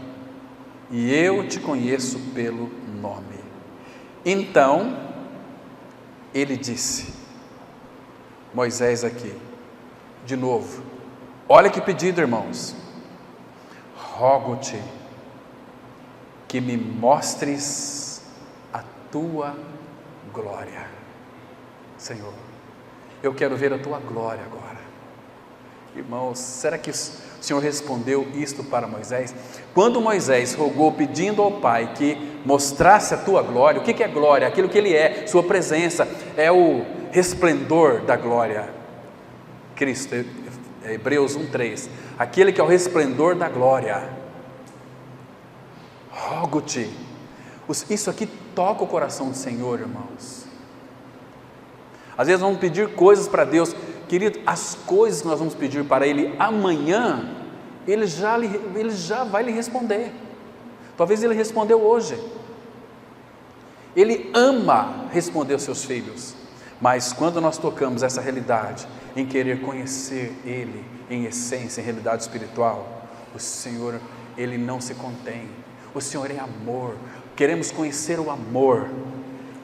E eu te conheço pelo nome. Então, Ele disse, Moisés aqui, de novo, olha que pedido, irmãos. Rogo-te que me mostres a tua glória. Senhor, eu quero ver a tua glória agora. Irmãos, será que o Senhor respondeu isto para Moisés? Quando Moisés rogou pedindo ao Pai que mostrasse a tua glória, o que é glória? Aquilo que Ele é, sua presença, é o resplendor da glória. Cristo, Hebreus 1:3, aquele que é o resplendor da glória. Rogo-te. Isso aqui toca o coração do Senhor, irmãos. Às vezes vamos pedir coisas para Deus, querido, as coisas que nós vamos pedir para Ele amanhã, Ele já vai lhe responder. Talvez Ele respondeu hoje. Ele ama responder aos seus filhos, mas quando nós tocamos essa realidade, em querer conhecer Ele, em essência, em realidade espiritual, o Senhor, Ele não se contém. O Senhor é amor, queremos conhecer o amor.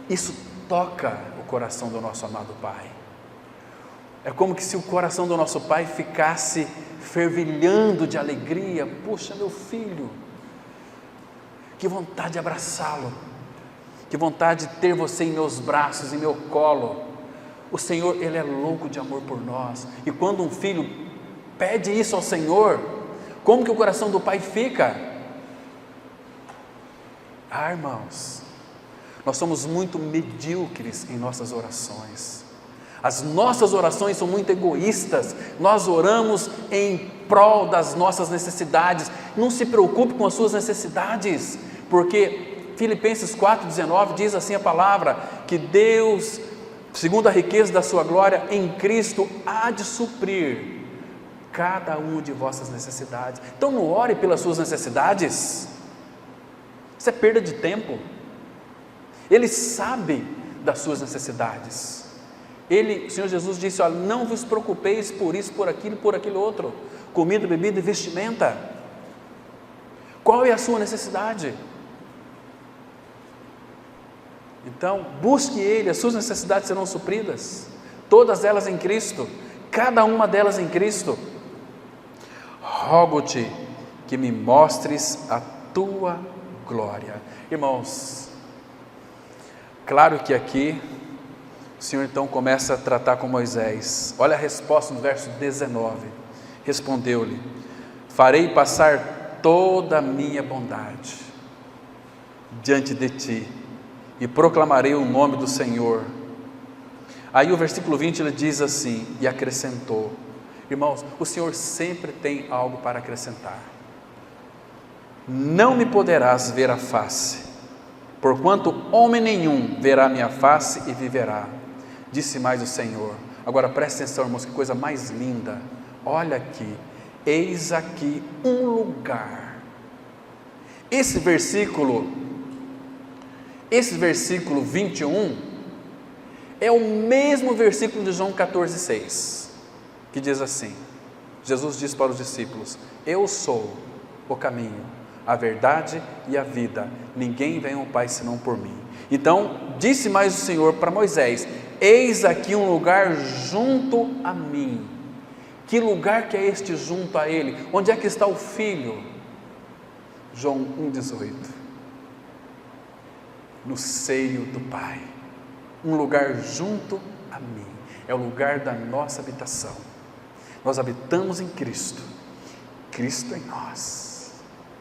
Isso toca o coração do nosso amado Pai. É como que se o coração do nosso Pai ficasse fervilhando de alegria. Puxa, meu filho, que vontade de abraçá-lo, que vontade de ter você em meus braços, em meu colo. O Senhor, Ele é louco de amor por nós, e quando um filho pede isso ao Senhor, como que o coração do Pai fica? Irmãos, nós somos muito medíocres em nossas orações. As nossas orações são muito egoístas. Nós oramos em prol das nossas necessidades. Não se preocupe com as suas necessidades, porque Filipenses 4,19 diz assim a palavra, que Deus, segundo a riqueza da sua glória, em Cristo, há de suprir cada uma de vossas necessidades. Então não ore pelas suas necessidades. Isso é perda de tempo. Ele sabe das suas necessidades. O Senhor Jesus disse: olha, não vos preocupeis por isso, por aquilo outro, comida, bebida e vestimenta. Qual é a sua necessidade? Então, busque Ele, as suas necessidades serão supridas, todas elas em Cristo, cada uma delas em Cristo. Rogo-te que me mostres a tua glória. Irmãos, claro que aqui o Senhor então começa a tratar com Moisés. Olha a resposta no verso 19. Respondeu-lhe: farei passar toda a minha bondade diante de ti e proclamarei o nome do Senhor. Aí o versículo 20 ele diz assim, e acrescentou. Irmãos, o Senhor sempre tem algo para acrescentar. Não me poderás ver a face, porquanto homem nenhum verá minha face e viverá. Disse mais o Senhor. Agora preste atenção, irmãos, que coisa mais linda. Olha aqui, eis aqui um lugar. Esse versículo 21 é o mesmo versículo de João 14,6, que diz assim: Jesus diz para os discípulos: eu sou o caminho, a verdade e a vida, ninguém vem ao Pai senão por mim. Então disse mais o Senhor para Moisés: eis aqui um lugar junto a mim. Que lugar que é este junto a Ele? Onde é que está o Filho? João 1,18. No seio do Pai, um lugar junto a mim, é o lugar da nossa habitação. Nós habitamos em Cristo, Cristo em nós.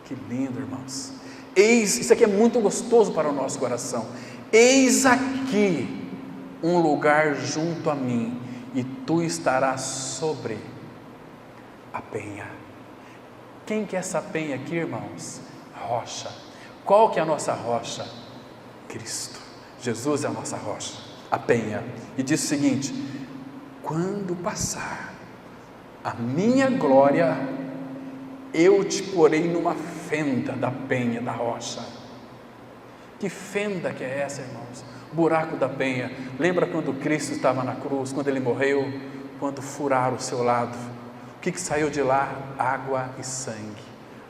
Que lindo, irmãos. Isso aqui é muito gostoso para o nosso coração. Eis aqui um lugar junto a mim, e tu estarás sobre a penha. Quem que é essa penha aqui, irmãos? Rocha. Qual que é a nossa rocha? Cristo. Jesus é a nossa rocha, a penha. E diz o seguinte: quando passar a minha glória, eu te porei numa fenda da penha, da rocha. Que fenda que é essa, irmãos? Buraco da penha. Lembra quando Cristo estava na cruz, quando Ele morreu, quando furaram o seu lado? O que saiu de lá? Água e sangue.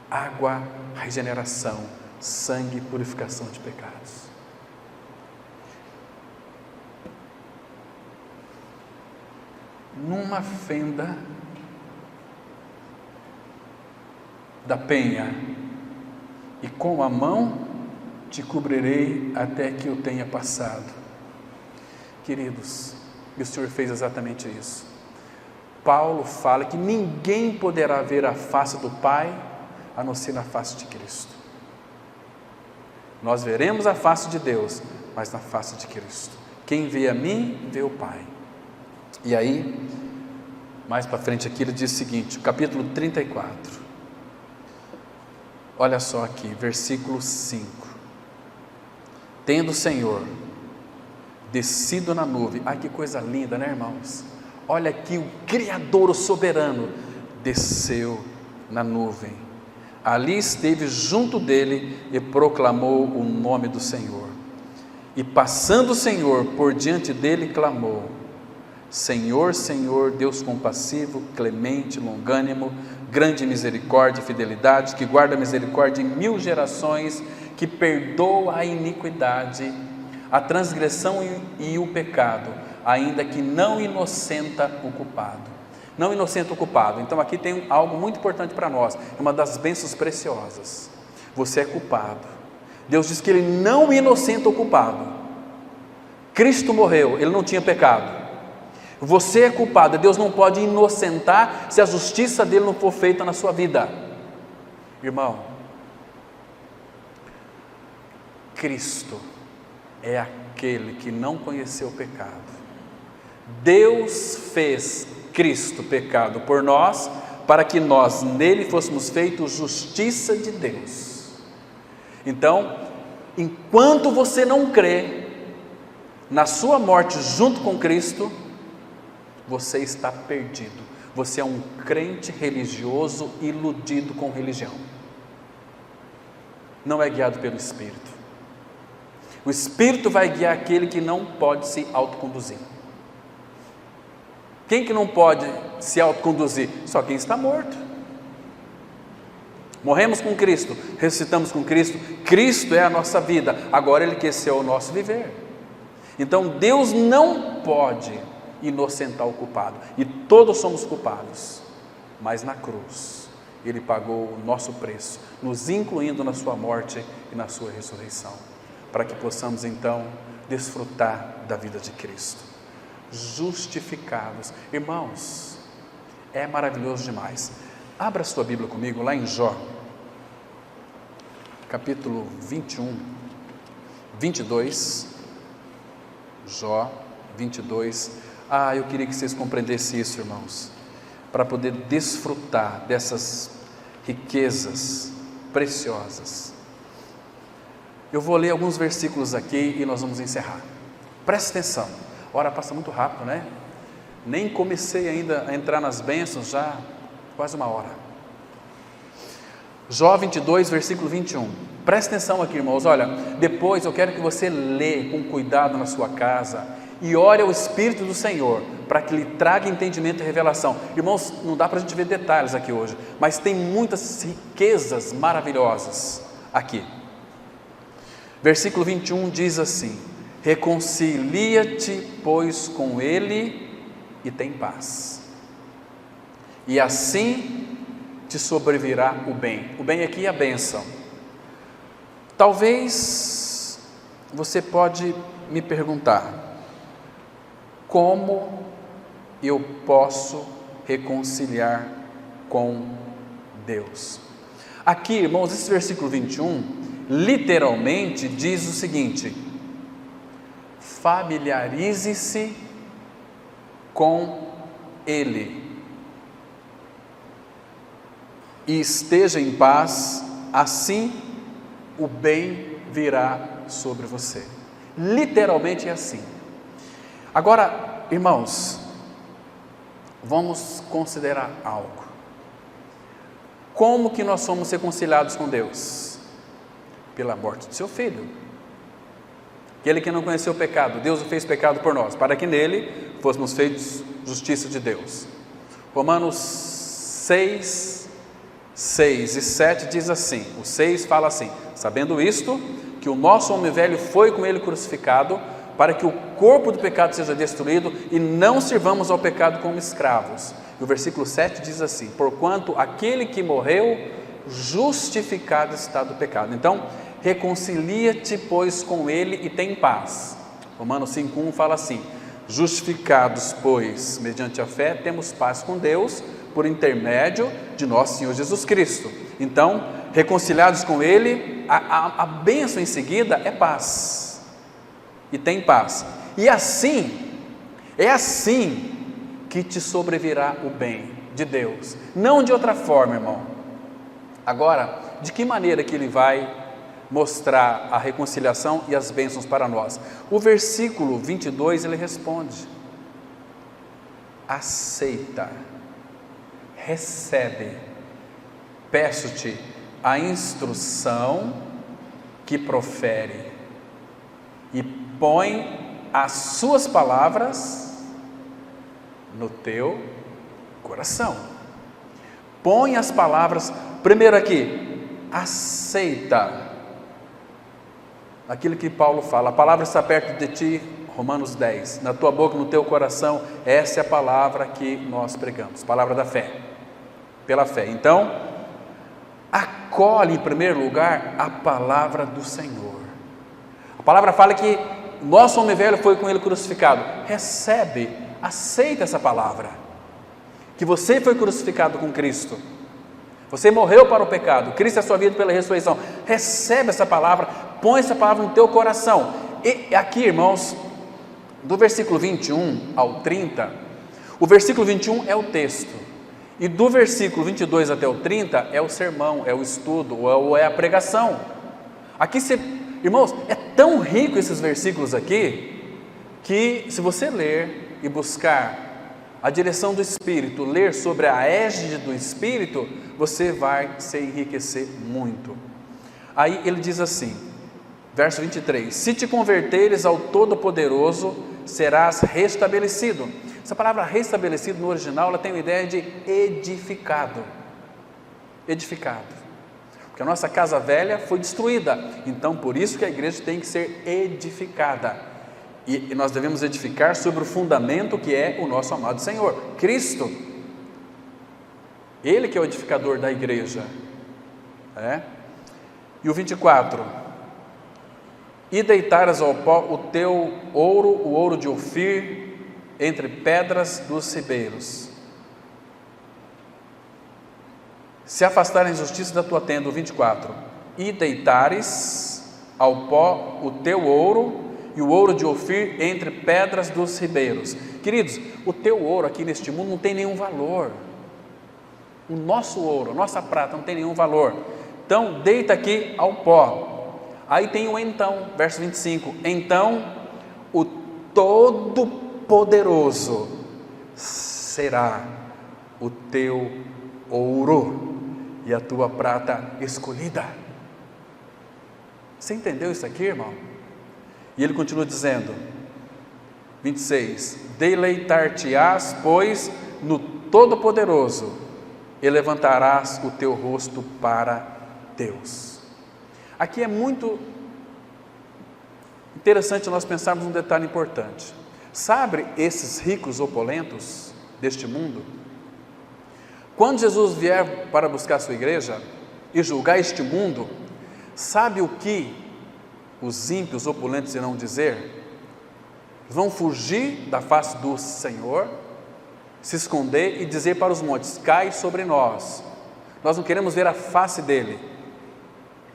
Água, regeneração. Sangue, purificação de pecados. Numa fenda da penha, e com a mão te cobrirei até que eu tenha passado. Queridos, e o Senhor fez exatamente isso. Paulo fala que ninguém poderá ver a face do Pai a não ser na face de Cristo. Nós veremos a face de Deus, mas na face de Cristo. Quem vê a mim, vê o Pai. E aí, mais para frente aqui, ele diz o seguinte, capítulo 34. Olha só aqui, versículo 5. Tendo o Senhor descido na nuvem. Que coisa linda, né, irmãos? Olha aqui, o Criador, o soberano, desceu na nuvem. Ali esteve junto dele e proclamou o nome do Senhor. E passando o Senhor por diante dele, clamou: Senhor, Senhor, Deus compassivo, clemente, longânimo, grande misericórdia e fidelidade, que guarda a misericórdia em 1000 gerações, que perdoa a iniquidade, a transgressão e o pecado, ainda que não inocenta o culpado. Não inocenta o culpado. Então aqui tem algo muito importante para nós, é uma das bênçãos preciosas. Você é culpado. Deus diz que Ele não inocenta o culpado. Cristo morreu, Ele não tinha pecado. Você é culpado, Deus não pode inocentar se a justiça dele não for feita na sua vida. Irmão, Cristo é aquele que não conheceu o pecado. Deus fez Cristo pecado por nós, para que nós nele fôssemos feitos justiça de Deus. Então, enquanto você não crê na sua morte junto com Cristo, você está perdido. Você é um crente religioso iludido com religião. não é guiado pelo Espírito. O Espírito vai guiar aquele que não pode se autoconduzir. Quem que não pode se autoconduzir? Só quem está morto. Morremos com Cristo, ressuscitamos com Cristo, Cristo é a nossa vida, agora Ele quer ser o nosso viver. Então Deus não pode inocentar o culpado, e todos somos culpados, mas na cruz Ele pagou o nosso preço, nos incluindo na sua morte e na sua ressurreição, para que possamos então desfrutar da vida de Cristo, justificados. Irmãos, é maravilhoso demais. Abra sua Bíblia comigo lá em Jó, capítulo 21, 22, Jó 22, eu queria que vocês compreendessem isso, irmãos, para poder desfrutar dessas riquezas preciosas. Eu vou ler alguns versículos aqui e nós vamos encerrar. Presta atenção, a hora passa muito rápido, né? Nem comecei ainda a entrar nas bênçãos, já quase uma hora. Jó 22, versículo 21. Presta atenção aqui, irmãos. Olha, depois eu quero que você lê com cuidado na sua casa e ore ao Espírito do Senhor para que lhe traga entendimento e revelação. Irmãos, não dá para a gente ver detalhes aqui hoje, mas tem muitas riquezas maravilhosas aqui. Versículo 21 diz assim: reconcilia-te, pois, com Ele e tem paz, e assim te sobrevirá o bem. O bem aqui é a bênção. Talvez você pode me perguntar: como eu posso reconciliar com Deus? Aqui, irmãos, esse versículo 21 literalmente diz o seguinte: familiarize-se com Ele e esteja em paz, assim o bem virá sobre você. Literalmente é assim. Agora, irmãos, vamos considerar algo. Como que nós somos reconciliados com Deus? Pela morte do seu Filho. Aquele que não conheceu o pecado, Deus o fez pecado por nós, para que nele fôssemos feitos justiça de Deus. Romanos 6 e 7 diz assim, o 6 fala assim: sabendo isto, que o nosso homem velho foi com ele crucificado, para que o corpo do pecado seja destruído e não sirvamos ao pecado como escravos. E o versículo 7 diz assim: porquanto aquele que morreu, justificado está do pecado. Então, reconcilia-te, pois, com ele e tem paz. Romanos 5,1 fala assim: justificados, pois, mediante a fé, temos paz com Deus, por intermédio de nosso Senhor Jesus Cristo. Então, reconciliados com Ele, a bênção em seguida é paz, e tem paz, e assim, é assim que te sobrevirá o bem de Deus, não de outra forma, irmão. Agora, de que maneira que Ele vai mostrar a reconciliação e as bênçãos para nós? O versículo 22, ele responde: aceita, recebe, peço-te a instrução que profere e põe as suas palavras no teu coração. Põe as palavras, primeiro aqui, aceita aquilo que Paulo fala, a palavra está perto de ti, Romanos 10, na tua boca, no teu coração. Essa é a palavra que nós pregamos, palavra da fé, pela fé. Então, acolhe em primeiro lugar a palavra do Senhor. A palavra fala que nosso homem velho foi com ele crucificado. Recebe, aceita essa palavra, que você foi crucificado com Cristo, você morreu para o pecado, Cristo é a sua vida pela ressurreição. Recebe essa palavra, põe essa palavra no teu coração. E aqui, irmãos, do versículo 21 ao 30, o versículo 21 é o texto, e do versículo 22 até o 30 é o sermão, é o estudo, ou é a pregação. Aqui, irmãos, é tão rico esses versículos aqui, que se você ler e buscar a direção do Espírito, ler sobre a égide do Espírito, você vai se enriquecer muito. Aí ele diz assim, verso 23, se te converteres ao Todo-Poderoso, serás restabelecido. Essa palavra restabelecido no original, ela tem a ideia de edificado. Edificado. Porque a nossa casa velha foi destruída, então por isso que a igreja tem que ser edificada. E nós devemos edificar sobre o fundamento que é o nosso amado Senhor, Cristo. Ele que é o edificador da igreja. E o 24, e deitaras ao pó o teu ouro, o ouro de Ofir, entre pedras dos ribeiros. Se afastar a injustiça da tua tenda, o 24, e deitares ao pó o teu ouro e o ouro de Ofir entre pedras dos ribeiros. Queridos, o teu ouro aqui neste mundo não tem nenhum valor. O nosso ouro, a nossa prata não tem nenhum valor. Então, deita aqui ao pó. Aí tem o então, verso 25. Então, o Todo-Poderoso será o teu ouro e a tua prata escolhida. Você entendeu isso aqui, irmão? E ele continua dizendo, 26, deleitar-te-ás, pois, no Todo-Poderoso, e levantarás o teu rosto para Deus. Aqui é muito interessante nós pensarmos um detalhe importante. Sabe esses ricos opulentos deste mundo? Quando Jesus vier para buscar a sua igreja e julgar este mundo, sabe o que os ímpios opulentos irão dizer? Vão fugir da face do Senhor, se esconder e dizer para os montes, cai sobre nós. Nós não queremos ver a face dele.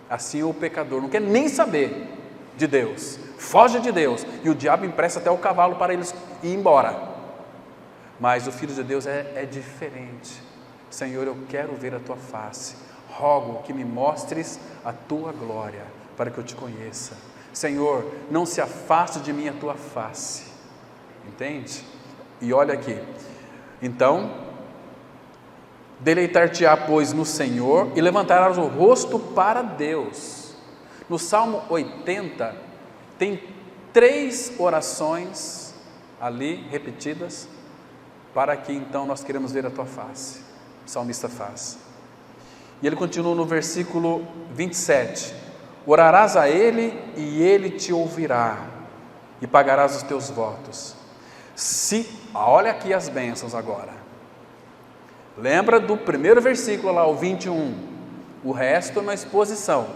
Assim o pecador não quer nem saber de Deus, foge de Deus, e o diabo empresta até o cavalo para eles ir embora. Mas o Filho de Deus é diferente. Senhor, eu quero ver a tua face, rogo que me mostres a tua glória, para que eu te conheça. Senhor, não se afaste de mim a tua face, entende? E olha aqui, então, deleitar-te-á, pois, no Senhor, e levantarás o rosto para Deus. No Salmo 80, tem 3 orações ali, repetidas, para que então nós queremos ver a tua face. O salmista faz. E ele continua no versículo 27, orarás a ele e ele te ouvirá, e pagarás os teus votos. Olha aqui as bênçãos agora. Lembra do primeiro versículo lá, o 21, o resto é uma exposição.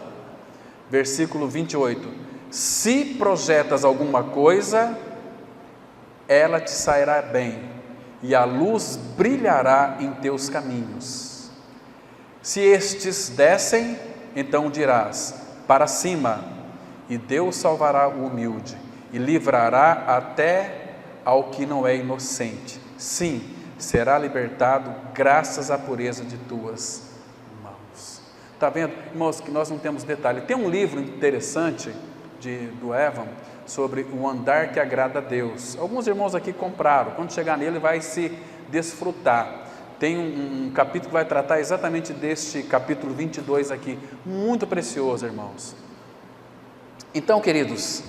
Versículo 28, se projetas alguma coisa, ela te sairá bem, e a luz brilhará em teus caminhos. Se estes descem, então dirás, para cima, e Deus salvará o humilde, e livrará até ao que não é inocente. Sim, será libertado graças à pureza de tuas mãos. Está vendo, irmãos, que nós não temos detalhe. Tem um livro interessante do Evan, sobre o andar que agrada a Deus. Alguns irmãos aqui compraram, quando chegar nele vai se desfrutar. Tem um capítulo que vai tratar exatamente deste capítulo 22 aqui, muito precioso, irmãos. Então, queridos,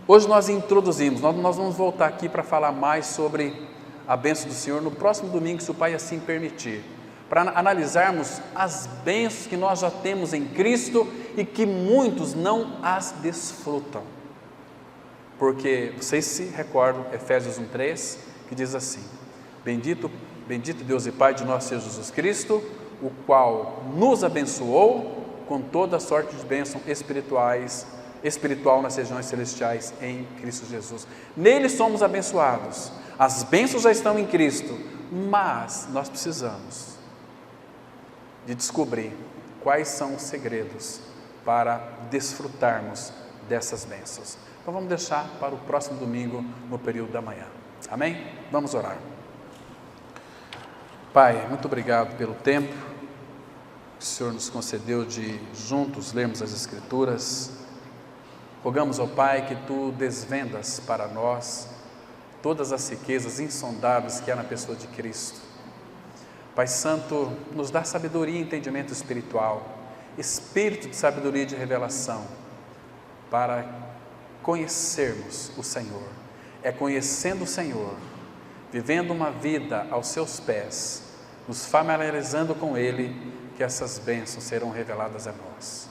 hoje nós introduzimos, nós vamos voltar aqui para falar mais sobre a bênção do Senhor no próximo domingo, se o Pai assim permitir, para analisarmos as bênçãos que nós já temos em Cristo e que muitos não as desfrutam. Porque vocês se recordam, Efésios 1:3, que diz assim, bendito Deus e Pai de nosso Senhor Jesus Cristo, o qual nos abençoou com toda sorte de bênção espiritual nas regiões celestiais em Cristo Jesus. Nele somos abençoados, as bênçãos já estão em Cristo, mas nós precisamos de descobrir quais são os segredos para desfrutarmos dessas bênçãos. Então vamos deixar para o próximo domingo, no período da manhã. Amém? Vamos orar. Pai, muito obrigado pelo tempo que o Senhor nos concedeu de juntos lermos as Escrituras. Rogamos ao Pai que Tu desvendas para nós todas as riquezas insondáveis que há na pessoa de Cristo. Pai Santo, nos dá sabedoria e entendimento espiritual espírito de sabedoria e de revelação, para conhecermos o Senhor. É conhecendo o Senhor, vivendo uma vida aos seus pés, nos familiarizando com Ele, que essas bênçãos serão reveladas a nós.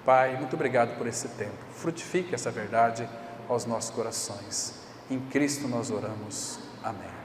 Pai, muito obrigado por esse tempo. Frutifique essa verdade aos nossos corações. Em Cristo nós oramos. Amém.